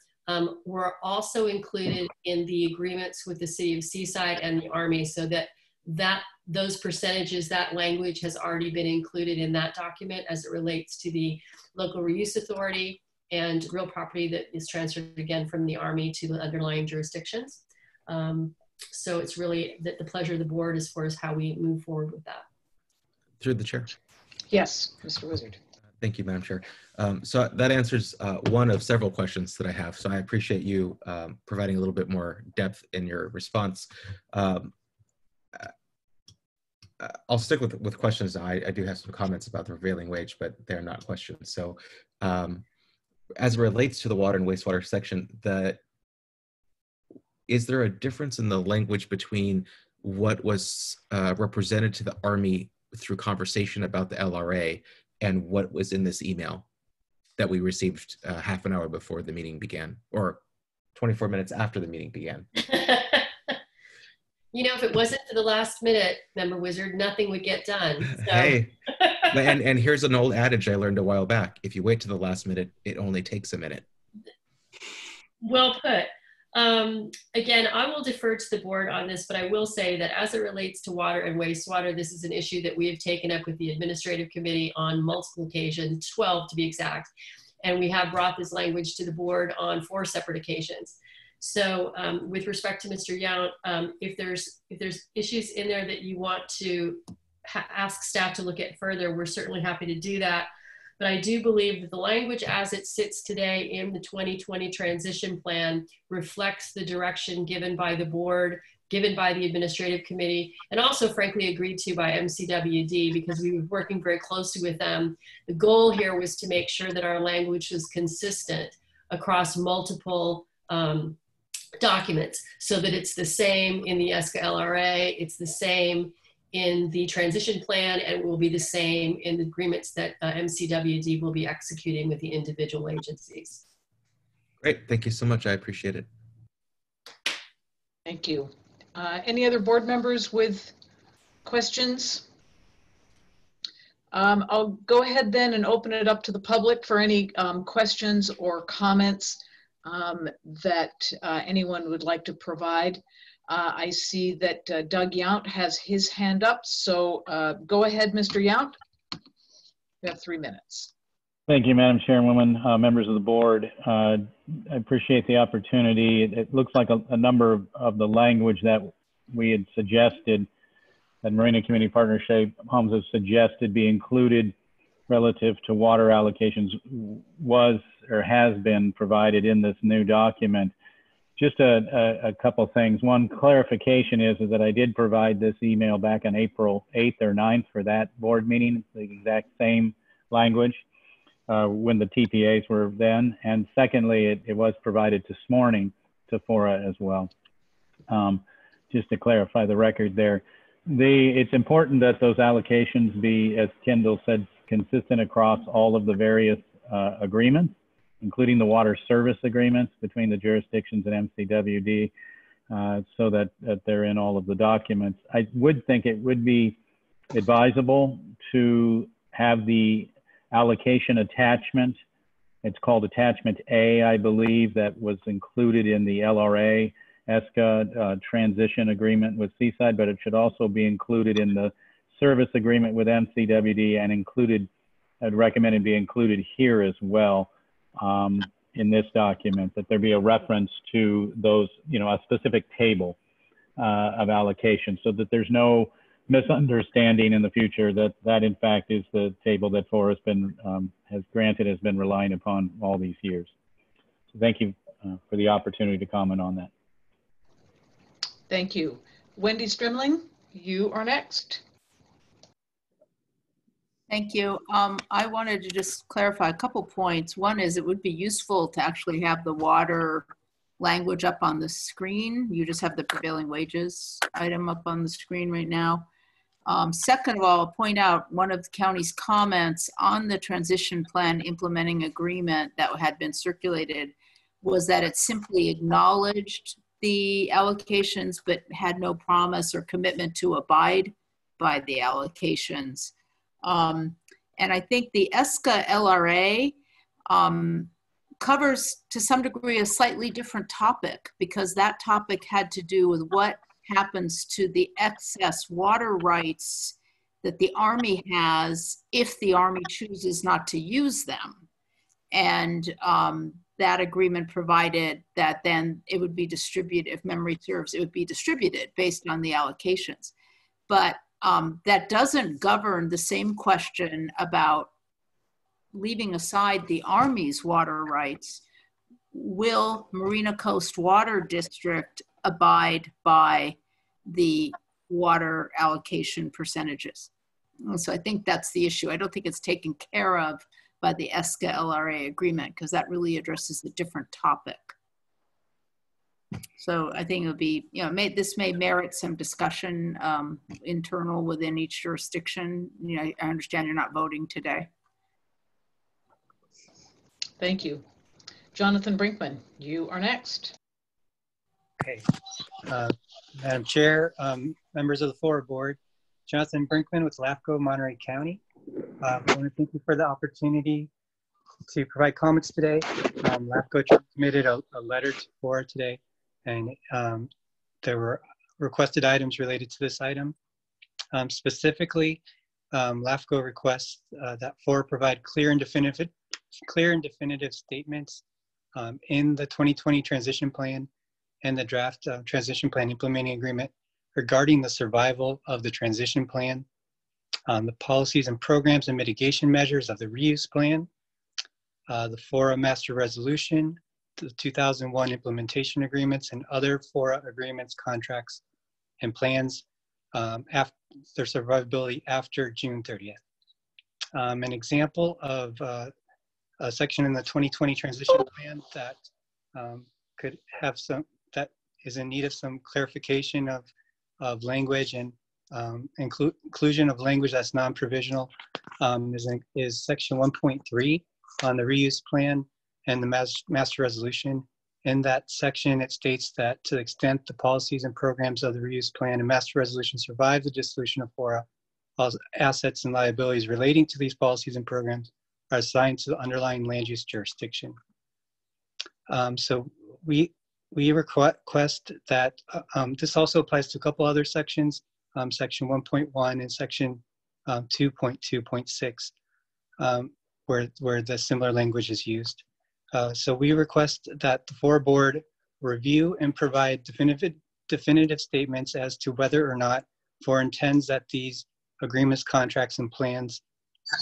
were also included in the agreements with the City of Seaside and the Army, so that those percentages, that language has already been included in that document as it relates to the local reuse authority and real property that is transferred again from the Army to the underlying jurisdictions. So it's really the pleasure of the board as far as how we move forward with that. Through the chair. Yes, Mr. Wizard. Thank you, Madam Chair. So that answers one of several questions that I have. So I appreciate you providing a little bit more depth in your response. I'll stick with questions. I do have some comments about the prevailing wage, but they're not questions. So as it relates to the water and wastewater section, is there a difference in the language between what was represented to the Army through conversation about the LRA and what was in this email that we received half an hour before the meeting began, or 24 minutes after the meeting began? You know, if it wasn't for the last minute, Member Wizard, nothing would get done. So. Hey, and here's an old adage I learned a while back. If you wait to the last minute, it only takes a minute. Well put. Again, I will defer to the board on this, but I will say that as it relates to water and wastewater, this is an issue that we have taken up with the administrative committee on multiple occasions, 12 to be exact. And we have brought this language to the board on 4 separate occasions. So with respect to Mr. Yount, if there's issues in there that you want to ask staff to look at further, we're certainly happy to do that. But I do believe that the language as it sits today in the 2020 transition plan reflects the direction given by the board, given by the administrative committee, and also frankly agreed to by MCWD, because we were working very closely with them. The goal here was to make sure that our language was consistent across multiple documents, so that it's the same in the ESCA LRA, it's the same in the transition plan, and will be the same in the agreements that MCWD will be executing with the individual agencies. Great, thank you so much. I appreciate it. Thank you. Any other board members with questions? I'll go ahead then and open it up to the public for any questions or comments that anyone would like to provide. I see that Doug Yount has his hand up, so go ahead, Mr. Yount. You have 3 minutes. Thank you, Madam Chairwoman, members of the board. I appreciate the opportunity. It looks like a number of the language that we had suggested, that Marina Community Partnership Homes has suggested be included relative to water allocations was or has been provided in this new document. Just a couple things. One clarification is that I did provide this email back on April 8th or 9th for that board meeting, the exact same language when the TPAs were then. And secondly, it was provided this morning to FORA as well. Just to clarify the record there. It's important that those allocations be, as Kendall said, consistent across all of the various agreements, including the water service agreements between the jurisdictions and MCWD, so that they're in all of the documents. I would think it would be advisable to have the allocation attachment. It's called Attachment A, I believe, that was included in the LRA ESCA transition agreement with Seaside, but it should also be included in the service agreement with MCWD, and included, I'd recommend it be included here as well in this document, that there be a reference to those, a specific table of allocation, so that there's no misunderstanding in the future that in fact is the table that FORA has been relying upon all these years. So thank you for the opportunity to comment on that. Thank you. Wendy Strimling, you are next. Thank you. I wanted to just clarify a couple points. One is it would be useful to actually have the water language up on the screen. You just have the prevailing wages item up on the screen right now. Second of all, I'll point out one of the county's comments on the transition plan implementing agreement that had been circulated was that it simply acknowledged the allocations, but had no promise or commitment to abide by the allocations. And I think the ESCA LRA covers to some degree a slightly different topic, because that topic had to do with what happens to the excess water rights that the Army has if the Army chooses not to use them. And that agreement provided that then it would be distributed, if memory serves, it would be distributed based on the allocations. But that doesn't govern the same question about leaving aside the Army's water rights. Will Marina Coast Water District abide by the water allocation percentages? So I think that's the issue. I don't think it's taken care of by the ESCA LRA agreement, because that really addresses a different topic. So I think it would be, this may merit some discussion internal within each jurisdiction. I understand you're not voting today. Thank you. Jonathan Brinkman, you are next. Okay. Madam Chair, members of the FORA board, Jonathan Brinkman with LAFCO, Monterey County. I want to thank you for the opportunity to provide comments today. LAFCO submitted a letter to FORA today, and there were requested items related to this item. Specifically, LAFCO requests that FORA provide clear and definitive statements in the 2020 transition plan and the draft transition plan implementing agreement regarding the survival of the transition plan the policies and programs and mitigation measures of the reuse plan, the FORA master resolution, the 2001 implementation agreements, and other FORA agreements, contracts, and plans after their survivability after June 30th. An example of a section in the 2020 transition plan that could have some, that is in need of some clarification of language and inclusion of language that's non-provisional is section 1.3 on the reuse plan and the master resolution. In that section, it states that to the extent the policies and programs of the reuse plan and master resolution survive the dissolution of FORA, all assets and liabilities relating to these policies and programs are assigned to the underlying land use jurisdiction. So we request that this also applies to a couple other sections, section 1.1 and section 2.2.6, where the similar language is used. So we request that the FORA board review and provide definitive statements as to whether or not FORA intends that these agreements, contracts, and plans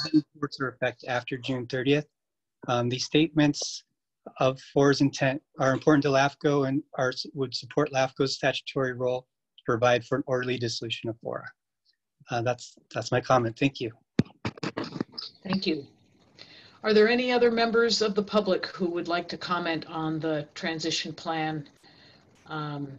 have been put into effect after June 30th. These statements of FORA's intent are important to LAFCO and would support LAFCO's statutory role to provide for an orderly dissolution of FORA. That's my comment. Thank you. Thank you. Are there any other members of the public who would like to comment on the transition plan? I'm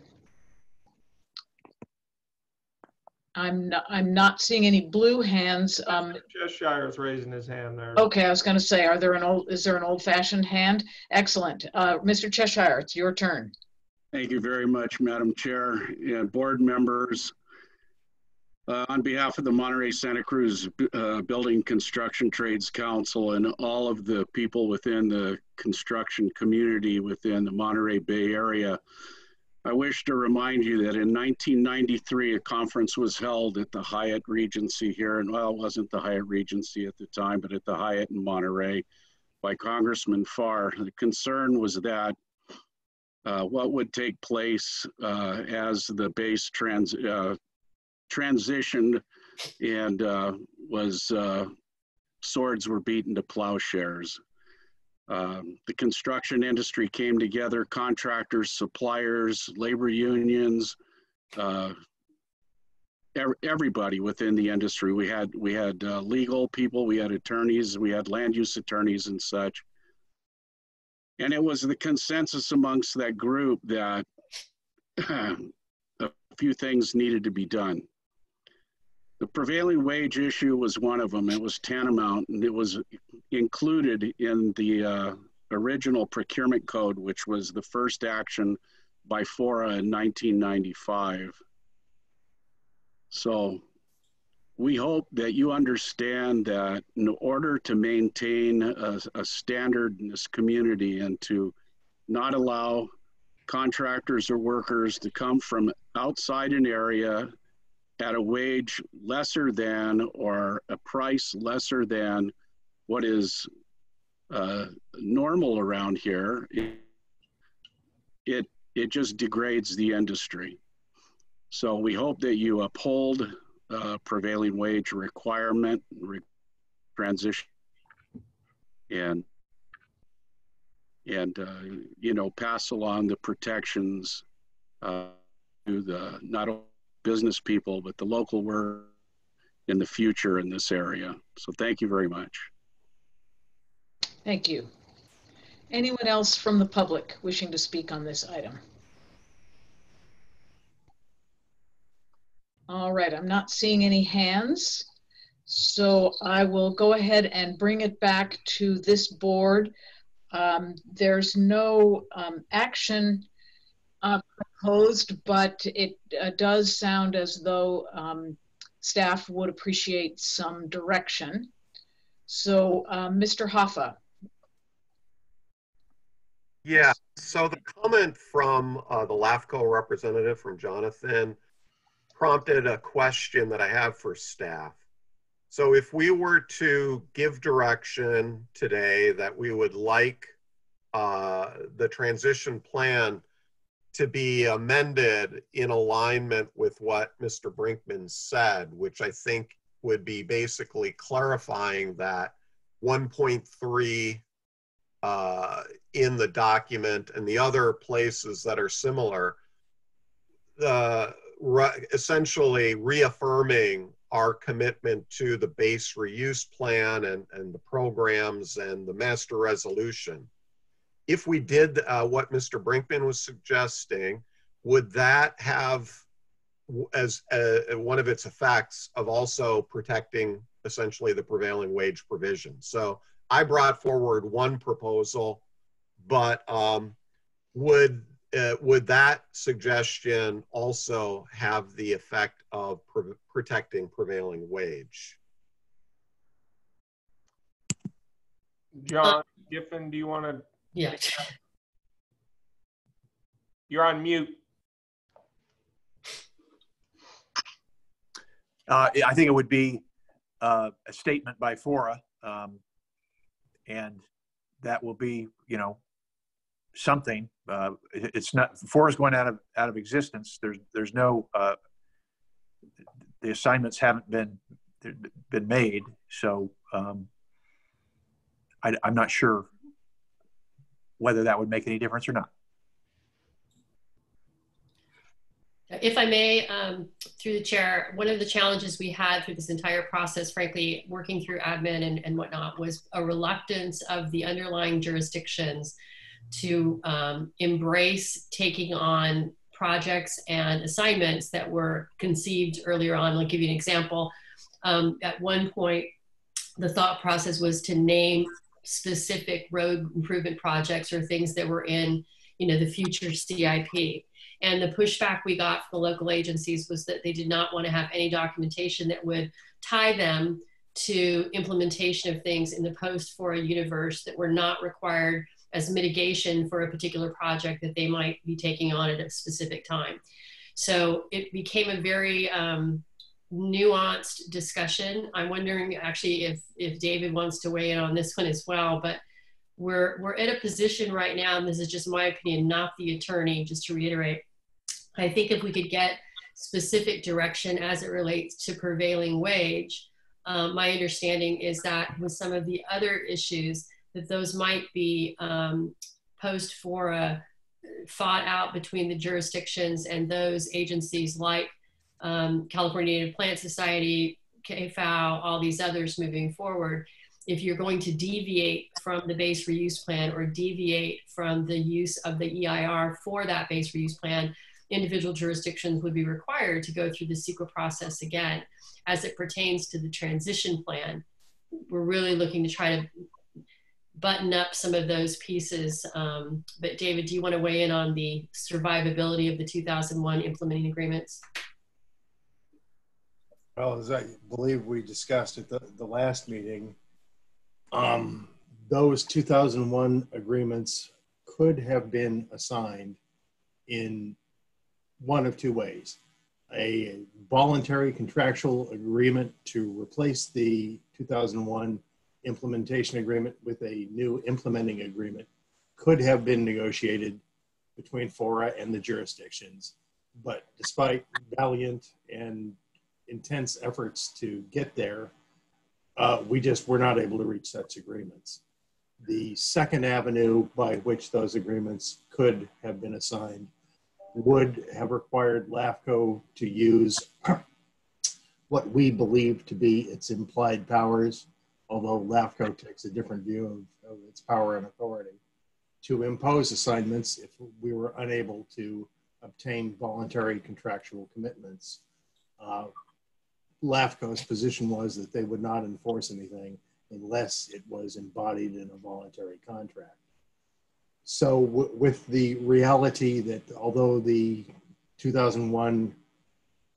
not seeing any blue hands. Cheshire is raising his hand there. Okay, I was going to say, is there an old-fashioned hand? Excellent. Mr. Cheshire, it's your turn. Thank you very much, Madam Chair and board members. On behalf of the Monterey Santa Cruz Building Construction Trades Council and all of the people within the construction community within the Monterey Bay Area, I wish to remind you that in 1993, a conference was held at the Hyatt Regency here, and well, it wasn't the Hyatt Regency at the time, but at the Hyatt in Monterey by Congressman Farr. The concern was that what would take place as the base transitioned and swords were beaten to plowshares. The construction industry came together, contractors, suppliers, labor unions, everybody within the industry. We had legal people, we had attorneys, we had land use attorneys and such. And it was the consensus amongst that group that a few things needed to be done. The prevailing wage issue was one of them. It was tantamount, and it was included in the original procurement code, which was the first action by FORA in 1995. So we hope that you understand that in order to maintain a standard in this community and to not allow contractors or workers to come from outside an area at a wage lesser than or a price lesser than what is normal around here, it just degrades the industry. So we hope that you uphold prevailing wage requirement, transition, and you know, pass along the protections to the not only business people, but the local work in the future in this area. So thank you very much. Thank you. Anyone else from the public wishing to speak on this item? All right, I'm not seeing any hands. So I will go ahead and bring it back to this board. There's no action proposed, but it does sound as though staff would appreciate some direction. So Mr. Hoffa. Yeah, so the comment from the LAFCO representative, from Jonathan, prompted a question that I have for staff. So if we were to give direction today that we would like the transition plan to be amended in alignment with what Mr. Brinkman said, which I think would be basically clarifying that 1.3 in the document and the other places that are similar, essentially reaffirming our commitment to the base reuse plan and the programs and the master resolution. If we did what Mr. Brinkman was suggesting, would that have as one of its effects of also protecting essentially the prevailing wage provision? So I brought forward one proposal, but would that suggestion also have the effect of protecting prevailing wage? John Giffen, do you want to? Yeah. You're on mute. I think it would be a statement by FORA, and that will be, you know, something. It's not, FORA is going out of existence. There's no the assignments haven't been made, so I'm not sure whether that would make any difference or not. If I may, through the chair, one of the challenges we had through this entire process, frankly, working through admin and whatnot, was a reluctance of the underlying jurisdictions to embrace taking on projects and assignments that were conceived earlier on. I'll give you an example. At one point, the thought process was to name specific road improvement projects or things that were in, you know, the future CIP. And the pushback we got from the local agencies was that they did not want to have any documentation that would tie them to implementation of things in the post-FORA universe that were not required as mitigation for a particular project that they might be taking on at a specific time. So it became a very nuanced discussion. I'm wondering actually if David wants to weigh in on this one as well, but we're at a position right now, and this is just my opinion, not the attorney, just to reiterate. I think if we could get specific direction as it relates to prevailing wage, my understanding is that with some of the other issues, that those might be post-FORA fought out between the jurisdictions and those agencies like California Native Plant Society, KFAO, all these others moving forward. If you're going to deviate from the base reuse plan or deviate from the use of the EIR for that base reuse plan, individual jurisdictions would be required to go through the CEQA process again. As it pertains to the transition plan, we're really looking to try to button up some of those pieces. But David, do you want to weigh in on the survivability of the 2001 implementing agreements? Well, as I believe we discussed at the last meeting, those 2001 agreements could have been assigned in one of two ways. A voluntary contractual agreement to replace the 2001 implementation agreement with a new implementing agreement could have been negotiated between FORA and the jurisdictions. But despite valiant and intense efforts to get there, we just were not able to reach such agreements. The second avenue by which those agreements could have been assigned would have required LAFCO to use what we believe to be its implied powers, although LAFCO takes a different view of its power and authority, to impose assignments if we were unable to obtain voluntary contractual commitments. LAFCO's position was that they would not enforce anything unless it was embodied in a voluntary contract. So with the reality that although the 2001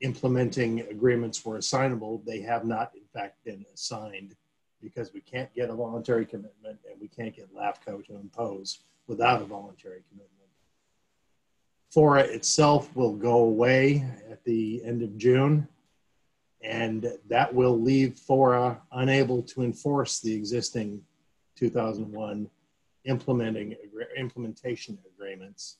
implementing agreements were assignable, they have not in fact been assigned because we can't get a voluntary commitment and we can't get LAFCO to impose without a voluntary commitment. FORA itself will go away at the end of June, and that will leave FORA unable to enforce the existing 2001 implementation agreements.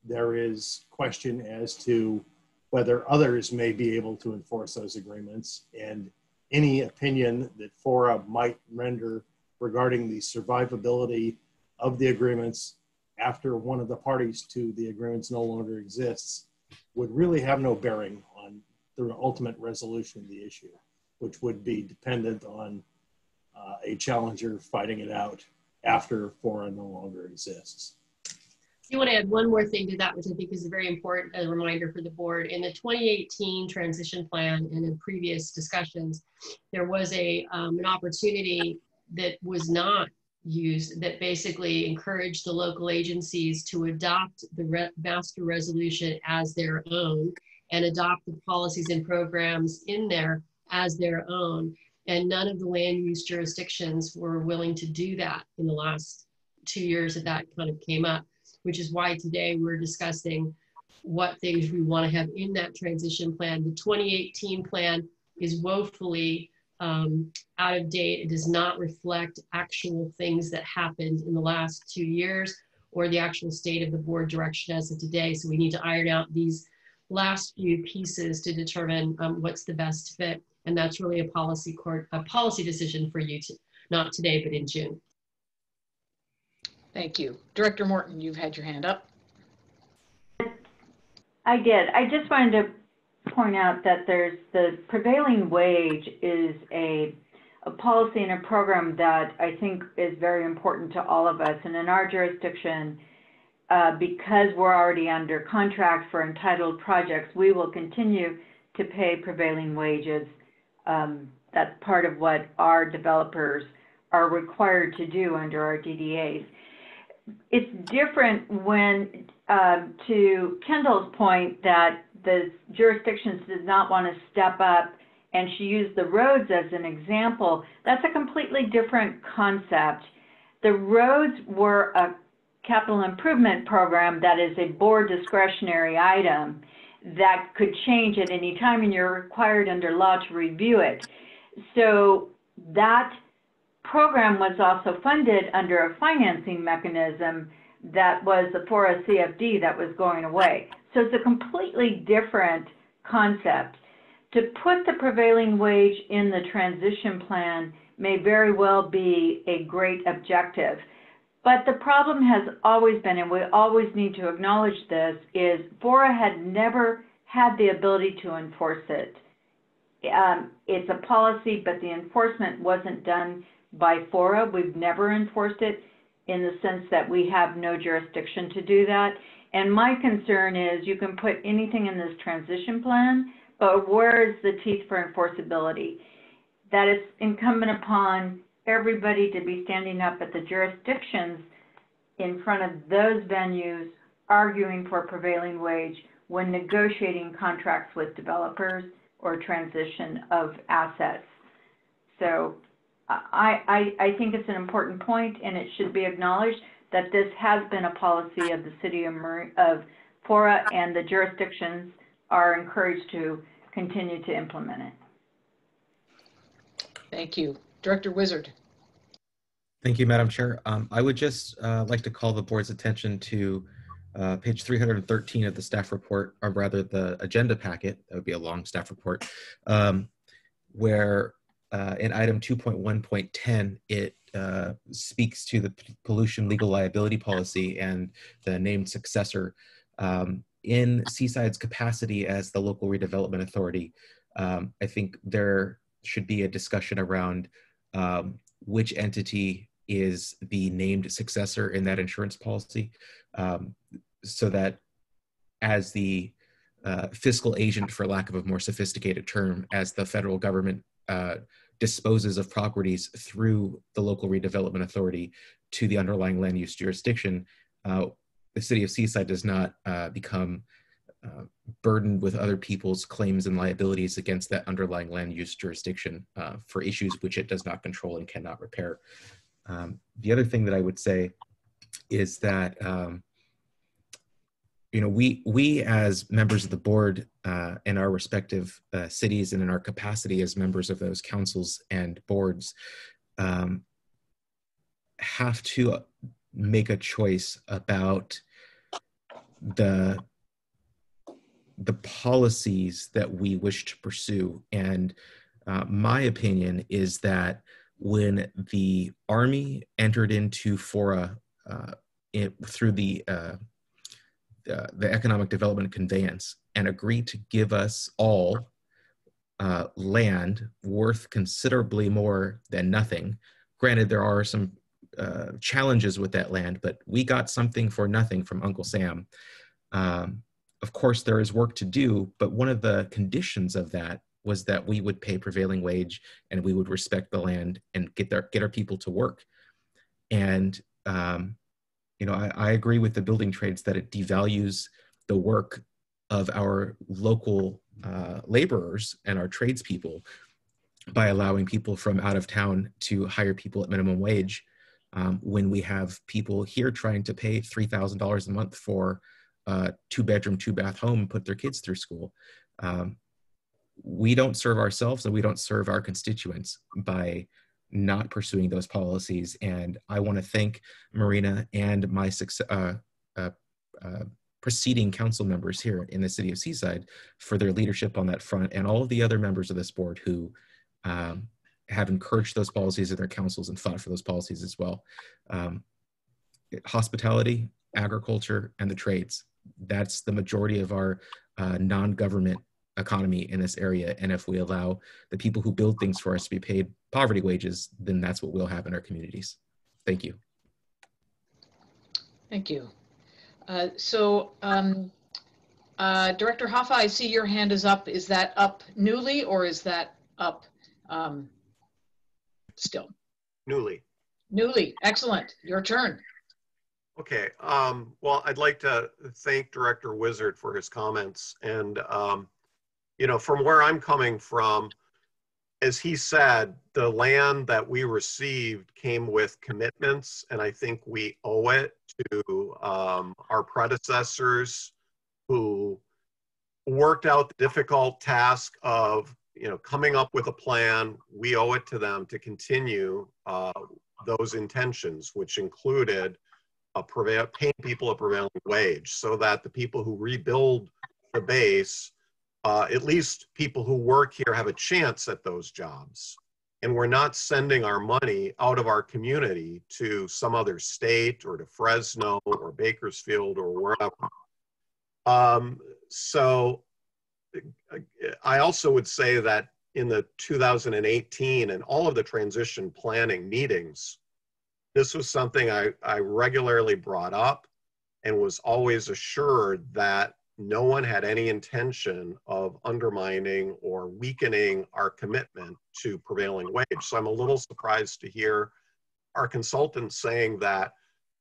There is question as to whether others may be able to enforce those agreements, and any opinion that FORA might render regarding the survivability of the agreements after one of the parties to the agreements no longer exists would really have no bearing on the ultimate resolution of the issue, which would be dependent on a challenger fighting it out after FORA no longer exists. I want to add one more thing to that, which I think is a very important reminder for the board. In the 2018 transition plan and in previous discussions, there was an opportunity that was not used that basically encouraged the local agencies to adopt the master resolution as their own and adopt the policies and programs in there as their own. And none of the land use jurisdictions were willing to do that in the last 2 years that kind of came up, which is why today we're discussing what things we want to have in that transition plan. The 2018 plan is woefully out of date. It does not reflect actual things that happened in the last 2 years or the actual state of the board direction as of today. So we need to iron out these last few pieces to determine what's the best fit. And that's really a policy decision for you, not today, but in June. Thank you. Director Morton, you've had your hand up. I did. I just wanted to point out that there's the prevailing wage is a policy and a program that I think is very important to all of us. And in our jurisdiction, because we're already under contract for entitled projects, we will continue to pay prevailing wages. That's part of what our developers are required to do under our DDAs. It's different when, to Kendall's point, that the jurisdictions did not want to step up, and she used the roads as an example. That's a completely different concept. The roads were a capital improvement program that is a board discretionary item that could change at any time, and you're required under law to review it. So that program was also funded under a financing mechanism that was the FORA CFD that was going away. So it's a completely different concept. To put the prevailing wage in the transition plan may very well be a great objective. But the problem has always been, and we always need to acknowledge this, is FORA had never had the ability to enforce it. It's a policy, but the enforcement wasn't done by FORA. We've never enforced it in the sense that we have no jurisdiction to do that. And my concern is you can put anything in this transition plan, but where is the teeth for enforceability? That it's incumbent upon everybody to be standing up at the jurisdictions in front of those venues arguing for prevailing wage when negotiating contracts with developers or transition of assets. So I think it's an important point, and it should be acknowledged that this has been a policy of the city of FORA, and the jurisdictions are encouraged to continue to implement it. Thank you. Director Wizard. Thank you, Madam Chair. I would just like to call the board's attention to page 313 of the staff report, or rather the agenda packet. That would be a long staff report, where in item 2.1.10, it speaks to the pollution legal liability policy and the named successor. In Seaside's capacity as the local redevelopment authority, I think there should be a discussion around which entity is the named successor in that insurance policy, so that as the fiscal agent, for lack of a more sophisticated term, as the federal government disposes of properties through the local redevelopment authority to the underlying land use jurisdiction, the city of Seaside does not become burdened with other people's claims and liabilities against that underlying land use jurisdiction for issues which it does not control and cannot repair. The other thing that I would say is that we as members of the board in our respective cities and in our capacity as members of those councils and boards have to make a choice about the policies that we wish to pursue. And My opinion is that when the Army entered into FORA through the Economic Development Conveyance and agreed to give us all land worth considerably more than nothing. Granted, there are some challenges with that land, but we got something for nothing from Uncle Sam. Of course, there is work to do, but one of the conditions of that was that we would pay prevailing wage and we would respect the land and get our people to work. And you know, I agree with the building trades that it devalues the work of our local laborers and our tradespeople by allowing people from out of town to hire people at minimum wage when we have people here trying to pay $3,000 a month for a 2-bedroom, 2-bath home and put their kids through school. We don't serve ourselves and we don't serve our constituents by not pursuing those policies. And I want to thank Marina and my preceding council members here in the city of Seaside for their leadership on that front, and all of the other members of this board who have encouraged those policies in their councils and fought for those policies as well. Hospitality, agriculture, and the trades. That's the majority of our non-government economy in this area. And if we allow the people who build things for us to be paid poverty wages, then that's what will happen in our communities. Thank you. Thank you. Director Hoffa, I see your hand is up. Is that up newly or is that up still? Newly. Newly, excellent, your turn. Okay, well, I'd like to thank Director Wizard for his comments. And, you know, from where I'm coming from, as he said, the land that we received came with commitments, and I think we owe it to our predecessors who worked out the difficult task of, you know, coming up with a plan. We owe it to them to continue those intentions, which included paying people a prevailing wage, so that the people who rebuild the base, at least people who work here, have a chance at those jobs. And we're not sending our money out of our community to some other state or to Fresno or Bakersfield or wherever. So I also would say that in the 2018 and all of the transition planning meetings, this was something I regularly brought up and was always assured that no one had any intention of undermining or weakening our commitment to prevailing wage. So I'm a little surprised to hear our consultants saying that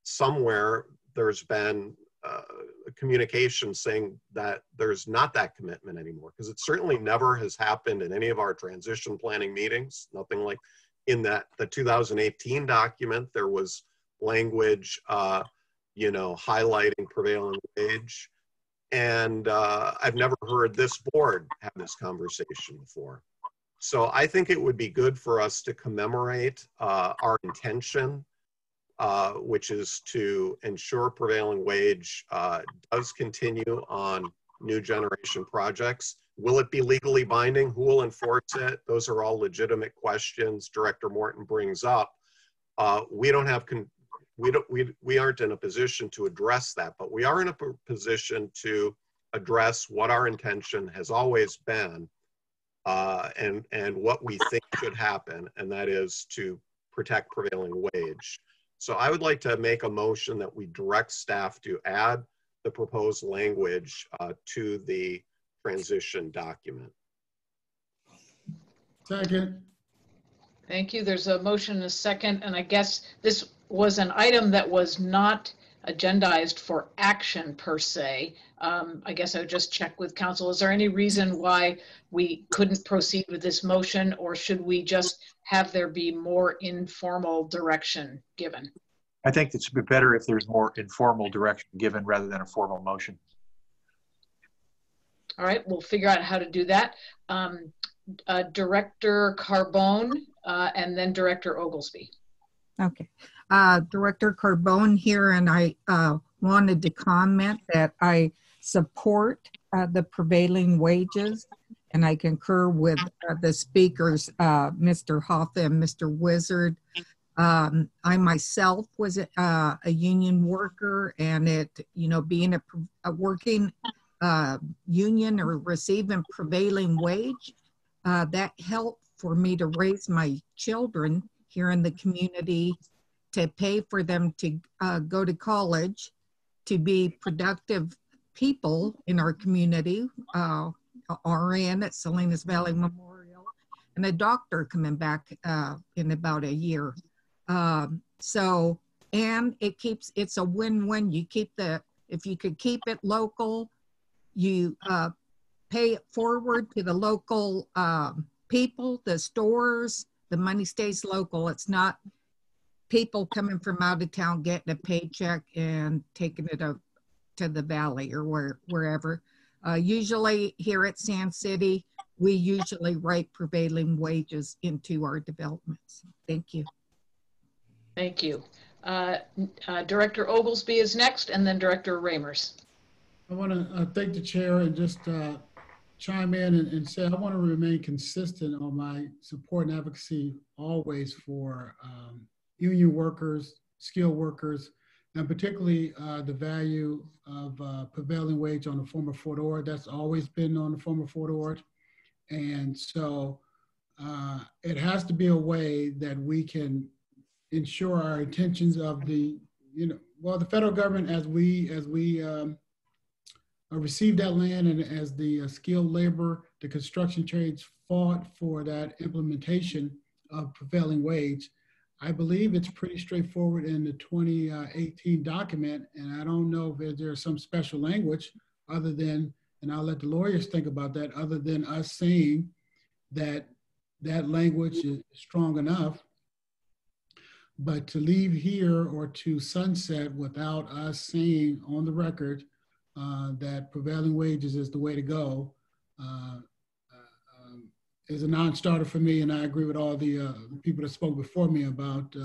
somewhere there's been a communication saying that there's not that commitment anymore, because it certainly never has happened in any of our transition planning meetings. Nothing like in the 2018 document, there was language, you know, highlighting prevailing wage. And I've never heard this board have this conversation before. So I think it would be good for us to commemorate our intention, which is to ensure prevailing wage does continue on new generation projects. Will it be legally binding? Who will enforce it? Those are all legitimate questions Director Morton brings up. We don't have we aren't in a position to address that, but we are in a position to address what our intention has always been and what we think should happen, and that is to protect prevailing wage. So I would like to make a motion that we direct staff to add the proposed language to the transition document. Second. Thank you. There's a motion and a second, and I guess this was an item that was not agendized for action per se. I guess I would just check with council. Is there any reason why we couldn't proceed with this motion, or should we just have there be more informal direction given? I think it's better if there's more informal direction given rather than a formal motion. All right, we'll figure out how to do that. Director Carbone and then Director Oglesby. Okay. Director Carbone here, and I wanted to comment that I support the prevailing wages and I concur with the speakers, Mr. Hoffa and Mr. Wizard. I myself was a union worker, and being a working union or receiving prevailing wage, that helped for me to raise my children here in the community, to pay for them to go to college, to be productive people in our community, RN at Salinas Valley Memorial, and a doctor coming back in about a year. And it's a win-win. If you could keep it local, you pay it forward to the local people, the stores, the money stays local. It's not people coming from out of town getting a paycheck and taking it up to the valley or wherever. Usually here at Sand City, we usually write prevailing wages into our developments. Thank you. Thank you. Director Oglesby is next, and then Director Ramers. I want to thank the chair and just chime in and say I want to remain consistent on my support and advocacy always for union workers, skilled workers, and particularly the value of prevailing wage on the former Fort Ord. That's always been on the former Fort Ord. And so it has to be a way that we can ensure our intentions of the federal government, as we received that land, and as the skilled labor, the construction trades fought for that implementation of prevailing wage. I believe it's pretty straightforward in the 2018 document, and I don't know if there's some special language other than, and I'll let the lawyers think about that, other than us saying that that language is strong enough. But to leave here or to sunset without us saying on the record that prevailing wages is the way to go is a non-starter for me. And I agree with all the people that spoke before me about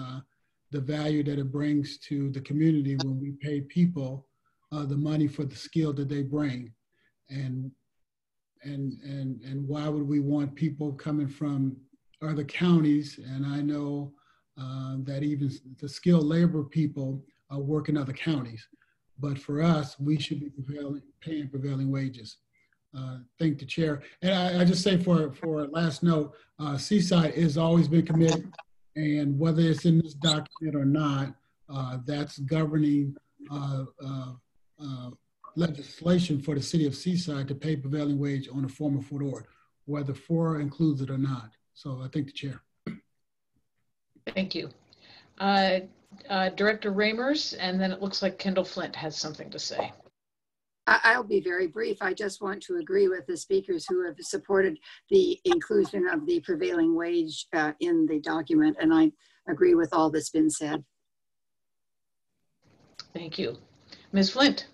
the value that it brings to the community when we pay people the money for the skill that they bring. And why would we want people coming from other counties? And I know that even the skilled labor people work in other counties. But for us, we should be paying prevailing wages. Thank the chair. And I just say for last note, Seaside has always been committed, and whether it's in this document or not, that's governing legislation for the city of Seaside to pay prevailing wage on a former Fort Ord, whether FORA includes it or not. So I thank the chair. Thank you. Director Ramers, and then it looks like Kendall Flint has something to say. I'll be very brief. I just want to agree with the speakers who have supported the inclusion of the prevailing wage in the document, and I agree with all that's been said. Thank you. Ms. Flint.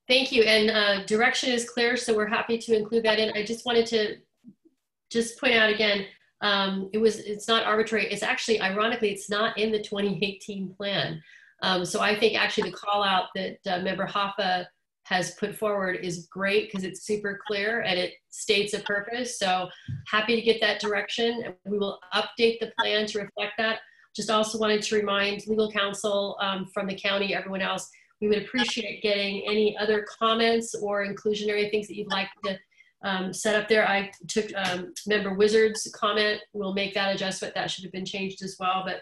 Thank you, and direction is clear, so we're happy to include that in. I just wanted to point out again, it's not arbitrary. It's actually, ironically, it's not in the 2018 plan. So I think actually the call out that Member Hoffa has put forward is great because it's super clear and it states a purpose. So happy to get that direction. We will update the plan to reflect that. Just also wanted to remind legal counsel from the county, everyone else, we would appreciate getting any other comments or inclusionary things that you'd like to set up there. I took Member Wizard's comment. We'll make that adjustment. That should have been changed as well. But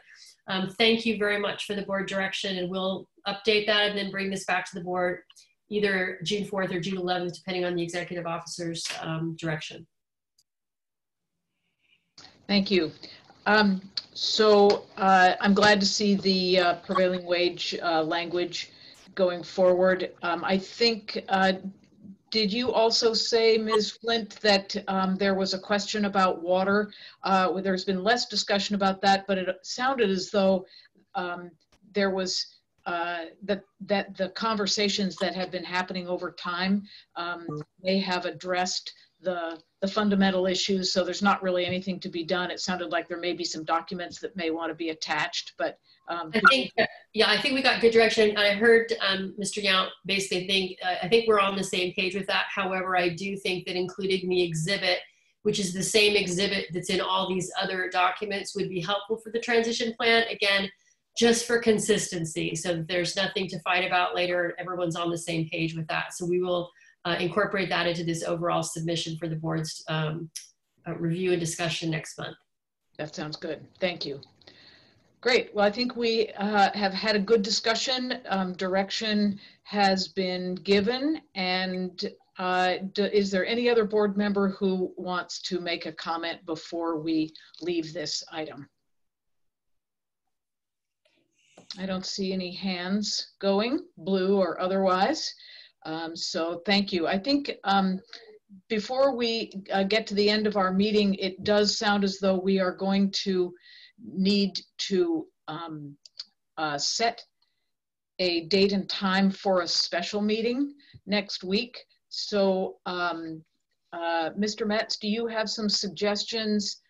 thank you very much for the board direction, and we'll update that and then bring this back to the board either June 4th or June 11th, depending on the executive officer's direction. Thank you. So I'm glad to see the prevailing wage language going forward. I think, did you also say, Ms. Flint, that there was a question about water? There's been less discussion about that, but it sounded as though there was that the conversations that have been happening over time may have addressed the fundamental issues. So there's not really anything to be done. It sounded like there may be some documents that may want to be attached, but I think, yeah, I think we got good direction. I heard Mr. Yount basically think, I think we're on the same page with that. However, I do think that including the exhibit, which is the same exhibit that's in all these other documents, would be helpful for the transition plan. Again, just for consistency, so that there's nothing to fight about later. Everyone's on the same page with that. So we will incorporate that into this overall submission for the board's review and discussion next month. That sounds good. Thank you. Great. Well, I think we have had a good discussion. Direction has been given. And is there any other board member who wants to make a comment before we leave this item? I don't see any hands going, blue or otherwise. So thank you. I think before we get to the end of our meeting, it does sound as though we are going to need to set a date and time for a special meeting next week. So Mr. Metz, do you have some suggestions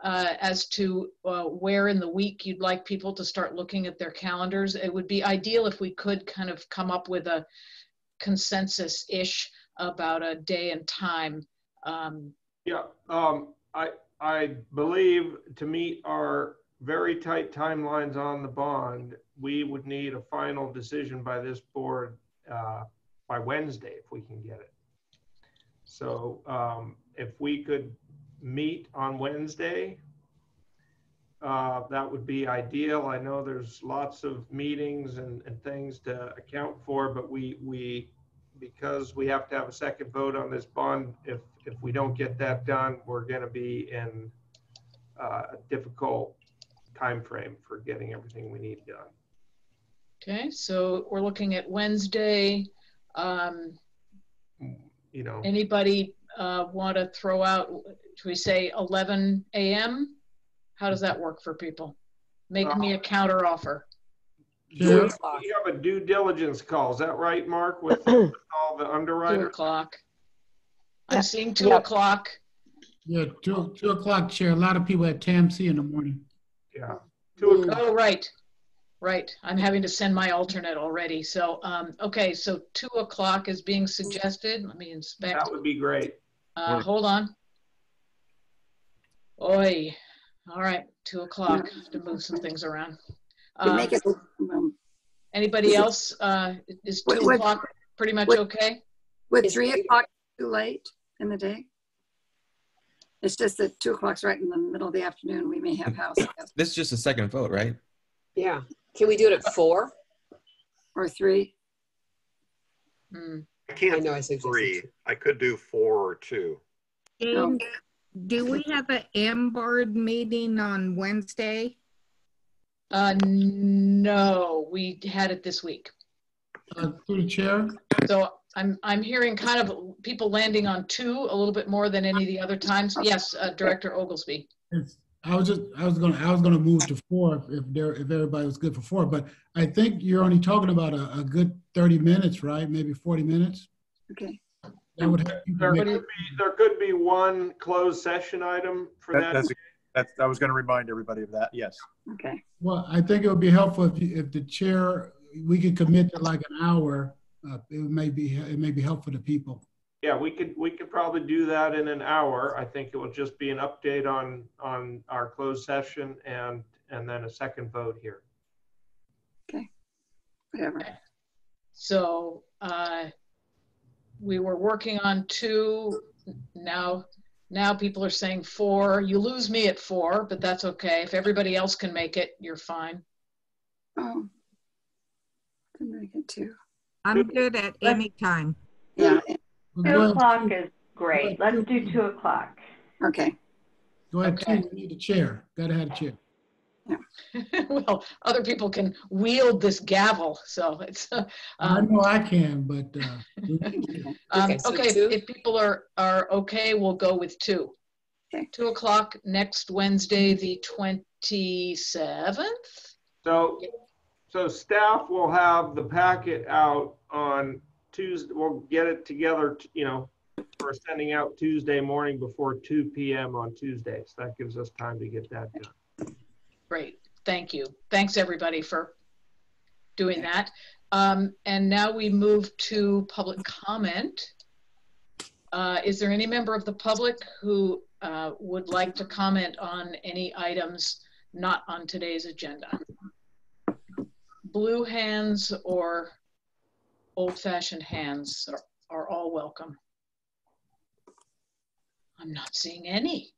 as to where in the week you'd like people to start looking at their calendars? It would be ideal if we could kind of come up with a consensus-ish about a day and time. Yeah, I believe to meet our very tight timelines on the bond, we would need a final decision by this board by Wednesday if we can get it. So if we could meet on Wednesday, that would be ideal. I know there's lots of meetings and things to account for, but because we have to have a second vote on this bond, if we don't get that done, we're going to be in a difficult time frame for getting everything we need done. Okay, so we're looking at Wednesday. You know, anybody want to throw out, should we say 11 a.m.? How does that work for people? Make me a counter offer. You have a due diligence call. Is that right, Mark, with all the underwriters? 2 o'clock. I'm seeing 2 o'clock. Yeah, 2 o'clock, Chair. A lot of people at TAMC in the morning. Yeah. 2 o'clock. Oh, right. Right. I'm having to send my alternate already. So, okay. So 2 o'clock is being suggested. Let me inspect. That would be great. Hold on. Oi. All right. 2 o'clock to move some things around. Anybody else? Is 2 o'clock pretty much okay? Would 3 o'clock too late in the day? It's just that 2 o'clock's right in the middle of the afternoon. We may have house. This is just a second vote, right? Yeah. Can we do it at 4? Or 3? I can't do 3. I could do 4 or 2. And do we have an MBARD meeting on Wednesday? No, we had it this week. Through the chair. So I'm hearing kind of people landing on 2 a little bit more than any of the other times. Yes, Director Oglesby. I was gonna move to 4 if everybody was good for 4, but I think you're only talking about a good 30 minutes, right? Maybe 40 minutes. Okay. That would help people there could be one closed session item for that. I was going to remind everybody of that. Yes. Okay. Well, I think it would be helpful if the chair, we could commit to like an hour. It may be helpful to people. Yeah, we could probably do that in an hour. I think it will just be an update on our closed session and then a second vote here. Okay. Whatever. So we were working on 2. Now people are saying 4. You lose me at 4, but that's okay. If everybody else can make it, you're fine. Oh, can make it 2. I'm good at any time. Yeah. 2 o'clock is great. Let's do 2 o'clock. Okay. Go ahead. Okay. We need a chair. Gotta have a chair. Yeah. Well, other people can wield this gavel, so it's. I know I can, but. Okay, if people are okay, we'll go with 2. Okay. 2 o'clock next Wednesday, the 27th. So staff will have the packet out on Tuesday. We'll get it together, We're sending out Tuesday morning before 2 p.m. on Tuesday. So that gives us time to get that done. Great. Thank you. Thanks, everybody, for doing that. And now we move to public comment. Is there any member of the public who would like to comment on any items not on today's agenda? Blue hands or old-fashioned hands are all welcome. I'm not seeing any.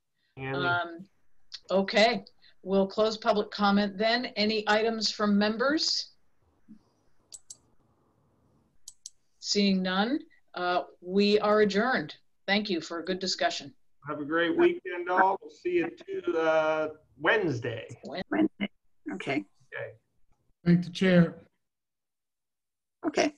Okay, we'll close public comment then. Any items from members? Seeing none, we are adjourned. Thank you for a good discussion. Have a great weekend, all. We'll see you Wednesday. Wednesday. Okay. Okay. Thank the chair. Okay.